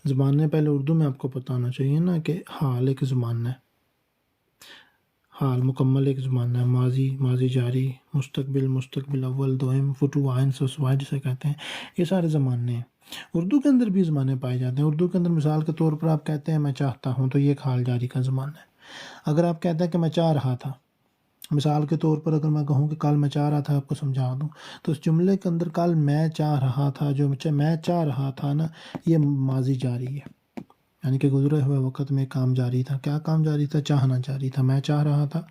زبانیں پہلے اردو میں آپ کو پتہ ہونا چاہیے نا کہ حال ایک زمانہ ہے، حال مکمل ایک زمانہ ہے، ماضی، ماضی جاری، مستقبل، مستقبل اول، دوئم، فٹو، آئن، سوائے جسے کہتے ہیں، یہ سارے زمانے ہیں. اردو کے اندر بھی زمانے پائے جاتے ہیں. اردو کے اندر مثال کے طور پر آپ کہتے ہیں میں چاہتا ہوں، تو یہ ایک حال جاری کا زمانہ ہے. اگر آپ کہتے ہیں کہ میں چاہ رہا تھا، مثال کے طور پر اگر میں کہوں کہ کل میں چاہ رہا تھا، آپ کو سمجھا دوں، تو اس جملے کے اندر کل میں چاہ رہا تھا، جو میں چاہ رہا تھا نا، یہ ماضی جاری ہے. یعنی کہ گزرے ہوئے وقت میں کام جاری تھا. کیا کام جاری تھا؟ چاہنا جاری تھا. میں چاہ رہا تھا،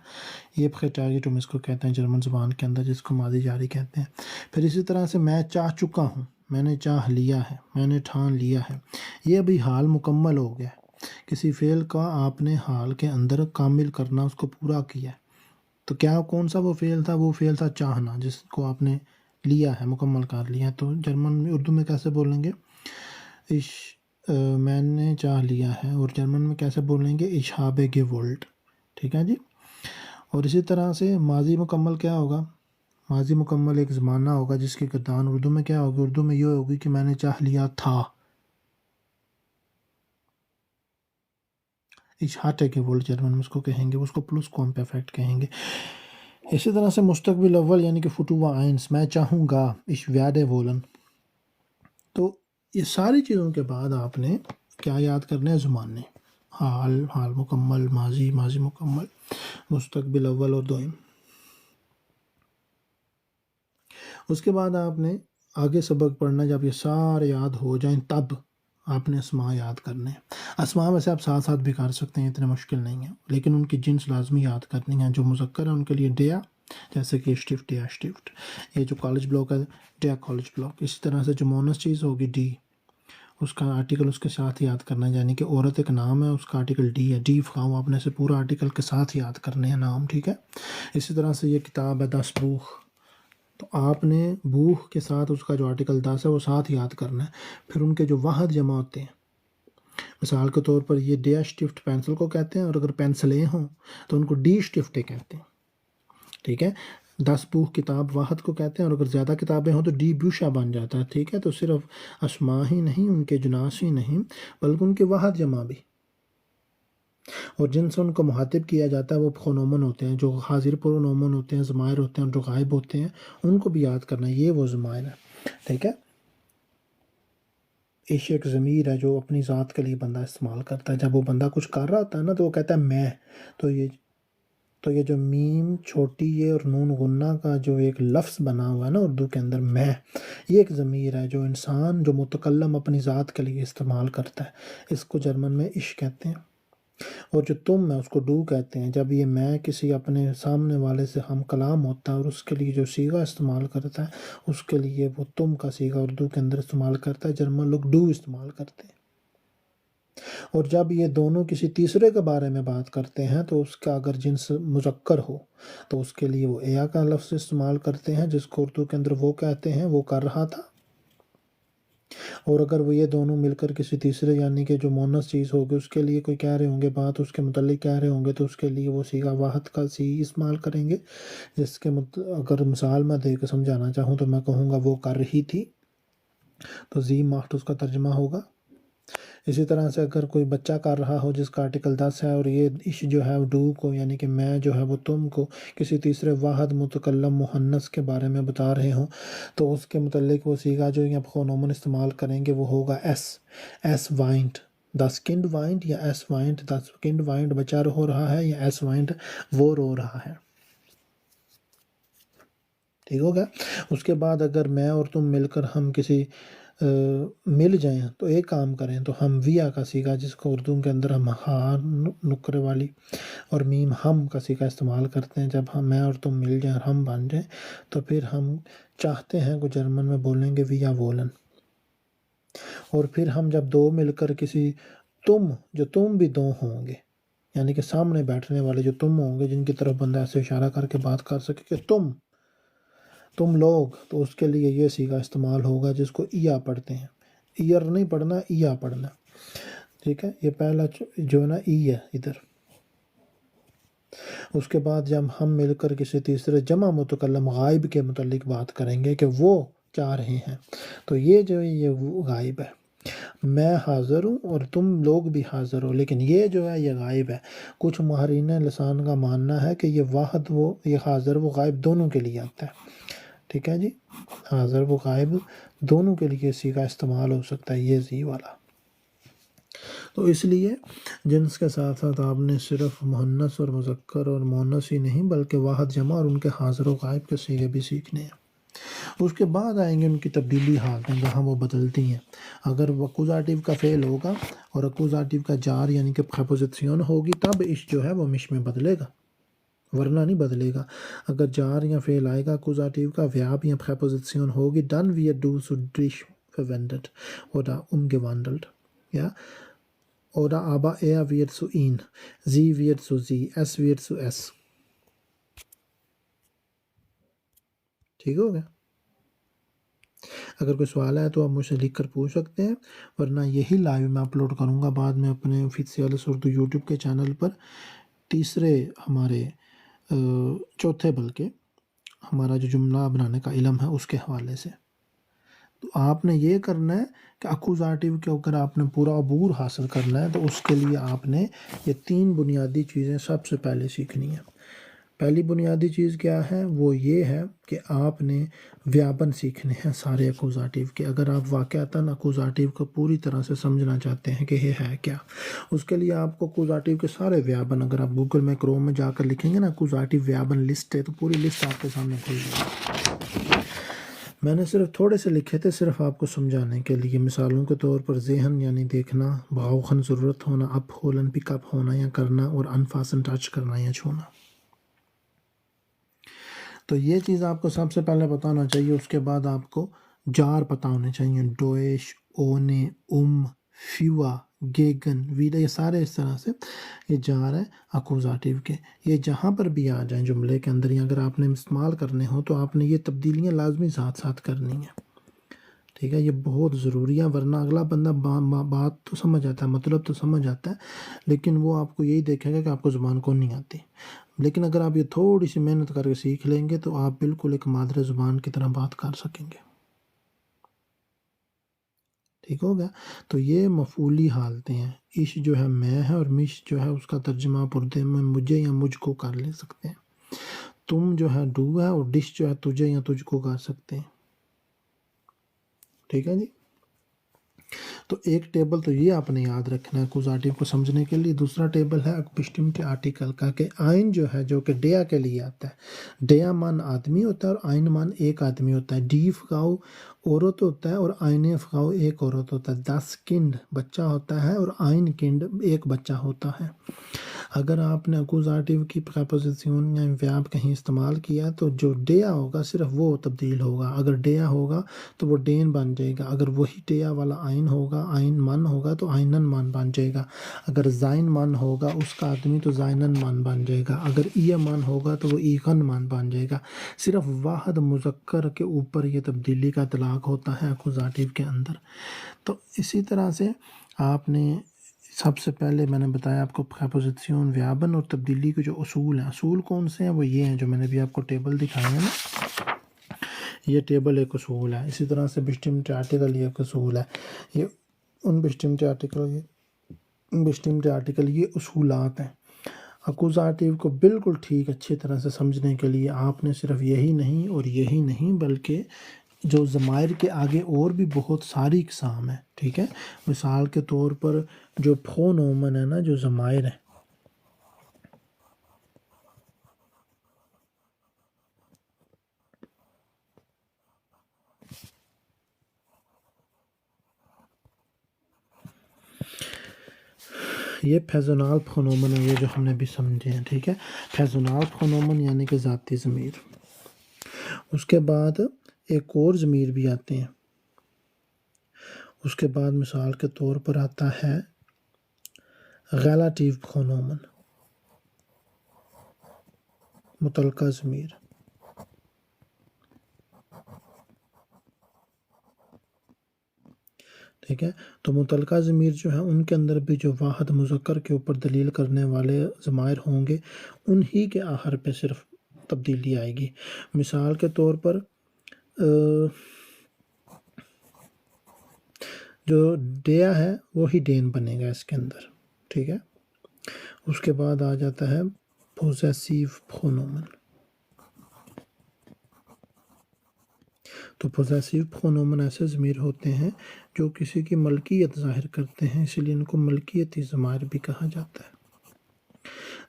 یہ خیٹاگیٹم اس کو کہتے ہیں جرمن زبان کے اندر، جس کو ماضی جاری کہتے ہیں. پھر اسی طرح سے میں چاہ چکا ہوں، میں نے چاہ لیا ہے، میں نے ٹھان لیا ہے، یہ ابھی حال مکمل ہو گیا. کسی فعل کا آپ نے حال کے اندر کامل کرنا، اس کو پورا کیا. تو کیا کون سا وہ فعل تھا؟ وہ فعل تھا چاہنا، جس کو آپ نے لیا ہے، مکمل کر لیا. تو جرمن میں اردو میں کیسے بولیں گے؟ میں نے چاہ لیا ہے. اور جرمن میں کیسے بولیں گے؟ ich habe gewollt. ٹھیک ہے جی. اور اسی طرح سے ماضی مکمل کیا ہوگا؟ ماضی مکمل ایک زمانہ ہوگا جس کی گردان اردو میں کیا ہوگی؟ اردو میں یہ ہوگی کہ میں نے چاہ لیا تھا. ich hatte gewollt جرمن میں اس کو کہیں گے، اس کو پلس کوم پرفیکٹ کہیں گے. اسی طرح سے مستقبل اول یعنی کہ فٹوا آئنس، میں چاہوں گا، ich werde wollen. تو یہ ساری چیزوں کے بعد آپ نے کیا یاد کرنے ہیں؟ زمانے، حال، حال مکمل، ماضی، ماضی مکمل، مستقبل اول اور دوئم. اس کے بعد آپ نے آگے سبق پڑھنا، جب یہ سارے یاد ہو جائیں تب آپ نے اسماء یاد کرنے ہیں. اسماء ویسے آپ ساتھ بھی کر سکتے ہیں، اتنے مشکل نہیں ہیں، لیکن ان کی جنس لازمی یاد کرنی ہے. جو مذکر ہے ان کے لیے ڈیا، جیسے کہ اسٹفٹ یا اسٹفٹ. یہ جو کالج بلاک ہے ڈیا کالج بلاک. اسی طرح سے جو مونس چیز ہوگی ڈی، اس کا آرٹیکل اس کے ساتھ یاد کرنا ہے. یعنی کہ عورت ایک نام ہے، اس کا آرٹیکل ڈی ہے. ڈی فاؤ آپ نے سے پورا آرٹیکل کے ساتھ یاد کرنے ہیں نام. ٹھیک ہے. اسی طرح سے یہ کتاب ہے 10 بوخ، تو آپ نے بوخ کے ساتھ اس کا جو آرٹیکل 10 ہے وہ ساتھ یاد کرنا ہے. پھر ان کے جو واحد جمع ہوتے ہیں، مثال کے طور پر یہ ڈیا اسٹفٹ پینسل کو کہتے ہیں، اور اگر پینسلیں ہوں تو ان کو ڈی اسٹفٹے کہتے ہیں. ٹھیک ہے. 10 بوخ کتاب واحد کو کہتے ہیں، اور اگر زیادہ کتابیں ہوں تو ڈی بیوشا بن جاتا ہے. ٹھیک ہے. تو صرف اسماء ہی نہیں، ان کے جناس ہی نہیں، بلکہ ان کے واحد جمع بھی، اور جن سے ان کو مخاطب کیا جاتا ہے وہ پرونومن ہوتے ہیں. جو حاضر پرونومن ہوتے ہیں، ضمائر ہوتے ہیں، اور جو غائب ہوتے ہیں ان کو بھی یاد کرنا ہے. یہ وہ ضمائر ہے. ٹھیک ہے. ایش ایک ضمیر ہے جو اپنی ذات کے لیے بندہ استعمال کرتا ہے. جب وہ بندہ کچھ کر رہا ہوتا ہے نا تو وہ کہتا ہے میں. تو یہ جو میم چھوٹی ہے اور نون غنہ کا جو ایک لفظ بنا ہوا ہے نا اردو کے اندر، میں، یہ ایک ضمیر ہے جو انسان، جو متکلم اپنی ذات کے لیے استعمال کرتا ہے. اس کو جرمن میں اش کہتے ہیں. اور جو تم ہے اس کو ڈو کہتے ہیں. جب یہ میں کسی اپنے سامنے والے سے ہم کلام ہوتا ہے اور اس کے لیے جو صیغہ استعمال کرتا ہے اس کے لیے وہ تم کا صیغہ اردو کے اندر استعمال کرتا ہے. جرمن لوگ ڈو استعمال کرتے ہیں. اور جب یہ دونوں کسی تیسرے کے بارے میں بات کرتے ہیں تو اس کا اگر جنس مذکر ہو تو اس کے لیے وہ ایا کا لفظ استعمال کرتے ہیں، جس کو اردو کے اندر وہ کہتے ہیں وہ کر رہا تھا. اور اگر وہ یہ دونوں مل کر کسی تیسرے یعنی کہ جو مونس چیز ہوگی اس کے لیے کوئی کہہ رہے ہوں گے بات، اس کے متعلق کہہ رہے ہوں گے، تو اس کے لیے وہ صیغہ واحد کا سی استعمال کریں گے. جس کے اگر مثال میں دے کے سمجھانا چاہوں تو میں کہوں گا وہ کر رہی تھی، تو زی ماخت اس کا ترجمہ ہوگا. اسی طرح سے اگر کوئی بچہ کر رہا ہو جس کا آرٹیکل 10 ہے، اور یہ اش جو ہے ڈو کو یعنی کہ میں جو ہے وہ تم کو کسی تیسرے واحد متکلم مؤنث کے بارے میں بتا رہے ہوں، تو اس کے متعلق وہ صیغہ جو یا پرونومن استعمال کریں گے وہ ہوگا ایس وائنٹ دا سکنڈ وائنٹ، یا ایس وائنٹ دا سکنڈ وائنٹ بچہ ہو رہا ہے، یا ایس وائنٹ وہ رو رہا ہے. ٹھیک ہوگا. اس کے بعد اگر میں اور تم مل کر ہم کسی مل جائیں تو ایک کام کریں تو ہم ویا کا صیغہ، جس کو اردو کے اندر ہم ہاں نکرے والی اور میم ہم کا صیغہ استعمال کرتے ہیں. جب میں اور تم مل جائیں اور ہم بن جائیں تو پھر ہم چاہتے ہیں کہ جرمن میں بولیں گے ویا وولن. اور پھر ہم جب دو مل کر کسی تم بھی دو ہوں گے، یعنی کہ سامنے بیٹھنے والے جو تم ہوں گے جن کی طرف بندہ ایسے اشارہ کر کے بات کر سکے کہ تم لوگ، تو اس کے لیے یہ صیغہ استعمال ہوگا جس کو ایا پڑھتے ہیں. ایئر نہیں پڑھنا، ایا پڑھنا. ٹھیک ہے. یہ پہلا جو ہے نا ای ہے ادھر. اس کے بعد جب ہم مل کر کسی تیسرے جمع متکلم غائب کے متعلق بات کریں گے کہ وہ چاہ رہے ہیں، تو یہ جو ہے یہ غائب ہے. میں حاضر ہوں اور تم لوگ بھی حاضر ہو، لیکن یہ جو ہے یہ غائب ہے. کچھ ماہرین لسان کا ماننا ہے کہ یہ واحد یہ حاضر و غائب دونوں کے لیے آتا ہے. ٹھیک ہے جی. حاضر و غائب دونوں کے لیے صیغہ استعمال ہو سکتا ہے یہ زی والا. تو اس لیے جنس کے ساتھ ساتھ آپ نے صرف مؤنث اور مذکر اور مؤنث ہی نہیں بلکہ واحد جمع اور ان کے حاضر و غائب کے صیغے بھی سیکھنے ہیں. اس کے بعد آئیں گے ان کی تبدیلی حالتیں جہاں وہ بدلتی ہیں. اگر اکوزاٹیو کا فعل ہوگا اور اکوزاٹیو کا جار یعنی کہ پریپوزیشن ہوگی تب اش جو ہے وہ مش میں بدلے گا، ورنہ نہیں بدلے گا. اگر جار یا فعل آئے گا اکوزاٹیو کا، ویاب یا پریپوزیشن ہوگی done where do so dish verwendet oder umgewandelt. Ja? Oder aber er wird zu ihn, sie wird zu sie, es wird zu es. ٹھیک ہو گیا. اگر کوئی سوال ہے تو آپ مجھ سے لکھ کر پوچھ سکتے ہیں، ورنہ یہی لائیو میں اپلوڈ کروں گا بعد میں اپنے آفیسیلس اردو یوٹیوب کے چینل پر. تیسرے ہمارے چوتھے بلکہ ہمارا جو جملہ بنانے کا علم ہے اس کے حوالے سے. تو آپ نے یہ کرنا ہے کہ اکوزاٹیو کے اوپر آپ نے پورا عبور حاصل کرنا ہے. تو اس کے لیے آپ نے یہ 3 بنیادی چیزیں سب سے پہلے سیکھنی ہیں. پہلی بنیادی چیز کیا ہے؟ وہ یہ ہے کہ آپ نے ویابن سیکھنے ہیں سارے اکوزاٹیو کے. اگر آپ واقعتاً اکوزاٹیو کو پوری طرح سے سمجھنا چاہتے ہیں کہ یہ ہے کیا، اس کے لیے آپ کو اکوزاٹیو کے سارے ویابن، اگر آپ گوگل میں کروم میں جا کر لکھیں گے نا اکوزاٹیو ویابن لسٹ ہے، تو پوری لسٹ آپ کے سامنے کھل جائے گی. میں نے صرف تھوڑے سے لکھے تھے صرف آپ کو سمجھانے کے لیے. مثالوں کے طور پر ذہن یعنی دیکھنا، باؤخن ضرورت ہونا، اپ ہولن پک اپ ہونا یا کرنا، اور انفاسن ٹچ کرنا یا چھونا. تو یہ چیز آپ کو سب سے پہلے پتہ ہونا چاہیے. اس کے بعد آپ کو جار پتہ ہونے چاہیے. ڈویش، اونے، فیوا، گیگن، ویڈا، یہ سارے اس طرح سے یہ جار ہے اکوزاتیو کے. یہ جہاں پر بھی آ جائیں جملے کے اندر، یا اگر آپ نے استعمال کرنے ہوں تو آپ نے یہ تبدیلیاں لازمی ساتھ ساتھ کرنی ہیں. ٹھیک ہے، یہ بہت ضروری ہے، ورنہ اگلا بندہ بات تو سمجھ آتا ہے، مطلب تو سمجھ آتا ہے، لیکن وہ آپ کو یہی دیکھے گا کہ آپ کو زبان کو نہیں آتی. لیکن اگر آپ یہ تھوڑی سی محنت کر کے سیکھ لیں گے تو آپ بالکل ایک مادری زبان کی طرح بات کر سکیں گے. ٹھیک ہو گیا. تو یہ مفعولی حالتیں ہیں. عش جو ہے میں ہے، اور مش جو ہے اس کا ترجمہ آپ اردو میں مجھے یا مجھ کو کر لے سکتے ہیں. تم جو ہے ڈو ہے، اور ڈش جو ہے تجھے یا تجھ کو کر سکتے ہیں. ٹھیک ہے جی. تو ایک ٹیبل تو یہ آپ نے یاد رکھنا ہے اکوزاتیو کو سمجھنے کے لیے. دوسرا ٹیبل ہے بسٹمٹ آرٹیکل کا، کہ آئن جو ہے جو کہ ڈیا کے لیے آتا ہے. ڈیا مان آدمی ہوتا ہے اور آئن مان ایک آدمی ہوتا ہے. ڈی فگاؤ عورت ہوتا ہے اور آئین فگاؤ ایک عورت ہوتا ہے. 10 کنڈ بچہ ہوتا ہے اور آئن کنڈ ایک بچہ ہوتا ہے. اگر آپ نے اکوزاتیو کی پریپوزیشن یا ویاب کہیں استعمال کیا تو جو ڈیا ہوگا صرف وہ تبدیل ہوگا. اگر ڈیا ہوگا تو وہ ڈین بن جائے گا. اگر وہی ڈیا والا آئن ہوگا، آئن من ہوگا تو آئنن من بن جائے گا. اگر زائن من ہوگا اس کا آدمی تو زائنن من بن جائے گا. اگر ای من ہوگا تو وہ ایغن من بن جائے گا. صرف واحد مذکر کے اوپر یہ تبدیلی کا اطلاق ہوتا ہے اکوزاتیو کے اندر. تو اسی طرح سے آپ نے سب سے پہلے میں نے بتایا آپ کو پریپوزیشن، ویابن اور تبدیلی کے جو اصول ہیں. اصول کون سے ہیں؟ وہ یہ ہیں جو میں نے بھی آپ کو ٹیبل دکھایا ہے نا. یہ ٹیبل ایک اصول ہے. اسی طرح سے بسٹمٹ آرٹیکل یہ ایک اصول ہے. یہ ان بسٹمٹ آرٹیکل یہ اصولات ہیں. اکوزاتیو کو بالکل ٹھیک اچھی طرح سے سمجھنے کے لیے آپ نے صرف یہی نہیں اور یہی نہیں بلکہ جو ضمائر کے آگے اور بھی بہت ساری اقسام ہیں. ٹھیک ہے، مثال کے طور پر جو پرونومن ہے نا، جو ضمائر ہیں، یہ فیزونال پرونومن ہے، یہ جو ہم نے بھی سمجھے ہیں. ٹھیک ہے، فیزونال پرونومن یعنی کہ ذاتی ضمیر. اس کے بعد ایک اور ضمیر بھی آتے ہیں. اس کے بعد مثال کے طور پر آتا ہے ریلیٹیو پرونومن، متعلقہ ضمیر. ٹھیک ہے، تو متعلقہ ضمیر جو ہے ان کے اندر بھی جو واحد مذکر کے اوپر دلیل کرنے والے ضمائر ہوں گے انہی کے آخر پہ صرف تبدیلی آئے گی. مثال کے طور پر جو ڈیا ہے وہی ڈین بنے گا اس کے اندر. ٹھیک ہے، اس کے بعد آ جاتا ہے پوزیسیو پرونومن. تو پوزیسیو پرونومن ایسے ضمیر ہوتے ہیں جو کسی کی ملکیت ظاہر کرتے ہیں، اسی لیے ان کو ملکیتی ضمائر بھی کہا جاتا ہے.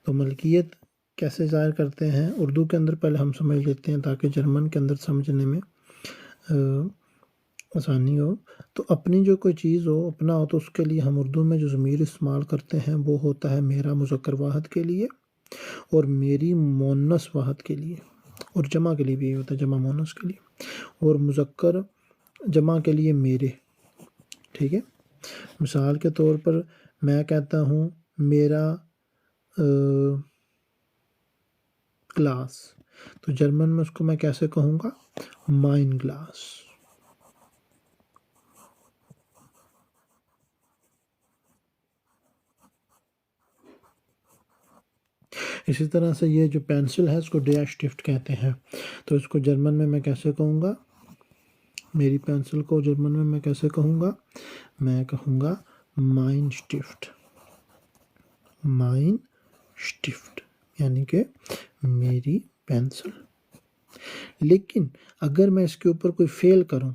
تو ملکیت کیسے ظاہر کرتے ہیں اردو کے اندر پہلے ہم سمجھ لیتے ہیں تاکہ جرمن کے اندر سمجھنے میں آسانی ہو. تو اپنی جو کوئی چیز ہو، اپنا ہو، تو اس کے لیے ہم اردو میں جو ضمیر استعمال کرتے ہیں وہ ہوتا ہے میرا مذکر واحد کے لیے، اور میری مونس واحد کے لیے، اور جمع کے لیے بھی یہ ہوتا ہے، جمع مونس کے لیے، اور مذکر جمع کے لیے میرے. ٹھیک ہے، مثال کے طور پر میں کہتا ہوں میرا گلاس، تو جرمن میں اس کو میں کیسے کہوں گا؟ Mine glass. اسی طرح سے یہ جو پینسل ہے اس کو ڈیا شٹفٹ کہتے ہیں. تو اس کو جرمن میں کیسے کہوں گا؟ میری پینسل کو جرمن میں کیسے کہوں گا؟ میں کہوں گا مائن شٹفٹ. مائن شٹفٹ یعنی کہ میری پینسل. لیکن اگر میں اس کے اوپر کوئی فعل کروں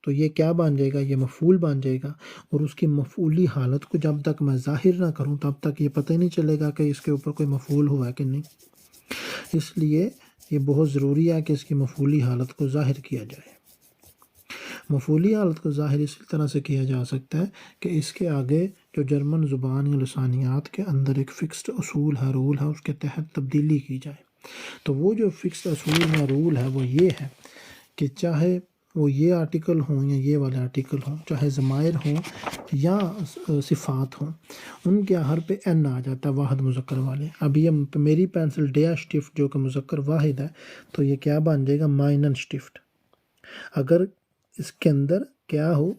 تو یہ کیا بن جائے گا؟ یہ مفعول بن جائے گا، اور اس کی مفعولی حالت کو جب تک میں ظاہر نہ کروں تب تک یہ پتہ ہی نہیں چلے گا کہ اس کے اوپر کوئی مفعول ہوا ہے کہ نہیں. اس لیے یہ بہت ضروری ہے کہ اس کی مفعولی حالت کو ظاہر کیا جائے. مفعولی حالت کو ظاہر اسی طرح سے کیا جا سکتا ہے کہ اس کے آگے جو جرمن زبان یا لسانیات کے اندر ایک فکسڈ اصول ہے، رول ہے، اس کے تحت تبدیلی کی جائے. تو وہ جو فکس اصول یا رول ہے وہ یہ ہے کہ چاہے وہ یہ آرٹیکل ہوں یا یہ والے آرٹیکل ہوں، چاہے ضمائر ہوں یا صفات ہوں، ان کے آخر پہ این آ جاتا ہے واحد مذکر والے۔ اب یہ میری پینسل ڈیا شٹفٹ جو کہ مذکر واحد ہے، تو یہ کیا بن جائے گا؟ مائنن شٹفٹ۔ اگر اس کے اندر کیا ہو،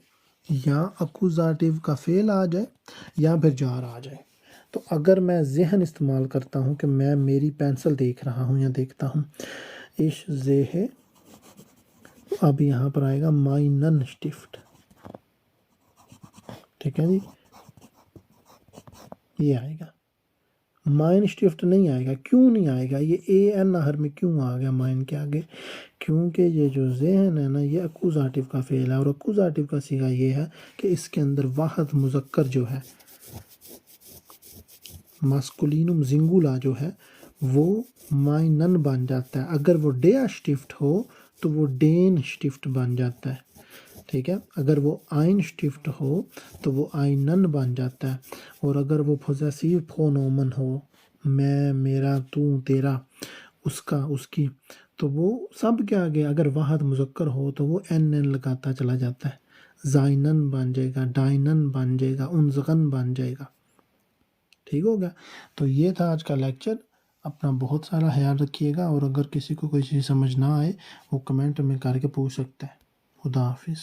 یا اکوزاتیو کا فعل آ جائے یا پھر جار آ جائے، تو اگر میں ذہن استعمال کرتا ہوں کہ میں میری پینسل دیکھ رہا ہوں یا دیکھتا ہوں، اش ذہ، اب یہاں پر آئے گا مائنن شٹفٹ، ٹھیک ہے جی، یہ آئے گا۔ مائن شٹفٹ نہیں آئے گا، کیوں نہیں آئے گا؟ یہ اے این آخر میں کیوں آ گیا مائن کے آگے؟ کیونکہ یہ جو ذہن ہے نا، یہ اکوزاتیو کا فعل ہے، اور اکوزاتیو کا صیغہ یہ ہے کہ اس کے اندر واحد مذکر جو ہے، ماسکولینم زنگولا جو ہے، وہ مائنن بن جاتا ہے۔ اگر وہ ڈیا شٹفٹ ہو تو وہ ڈین شٹفٹ بن جاتا ہے، ٹھیک ہے؟ اگر وہ آئن شٹفٹ ہو تو وہ آئنن بن جاتا ہے، اور اگر وہ پوزیسیو پرونومن ہو، میں، میرا، تو، تیرا، اس کا، اس کی، تو وہ سب کے آگے اگر واحد مذکر ہو تو وہ این لگاتا چلا جاتا ہے، زائنن بن جائے گا، ڈائنن بن جائے گا، انزغن بن جائے گا، ٹھیک ہو گیا؟ تو یہ تھا آج کا لیکچر۔ اپنا بہت سارا خیال رکھیے گا، اور اگر کسی کو کوئی چیز سمجھ نہ آئے وہ کمنٹ میں کر کے پوچھ سکتا ہے۔ خدا حافظ۔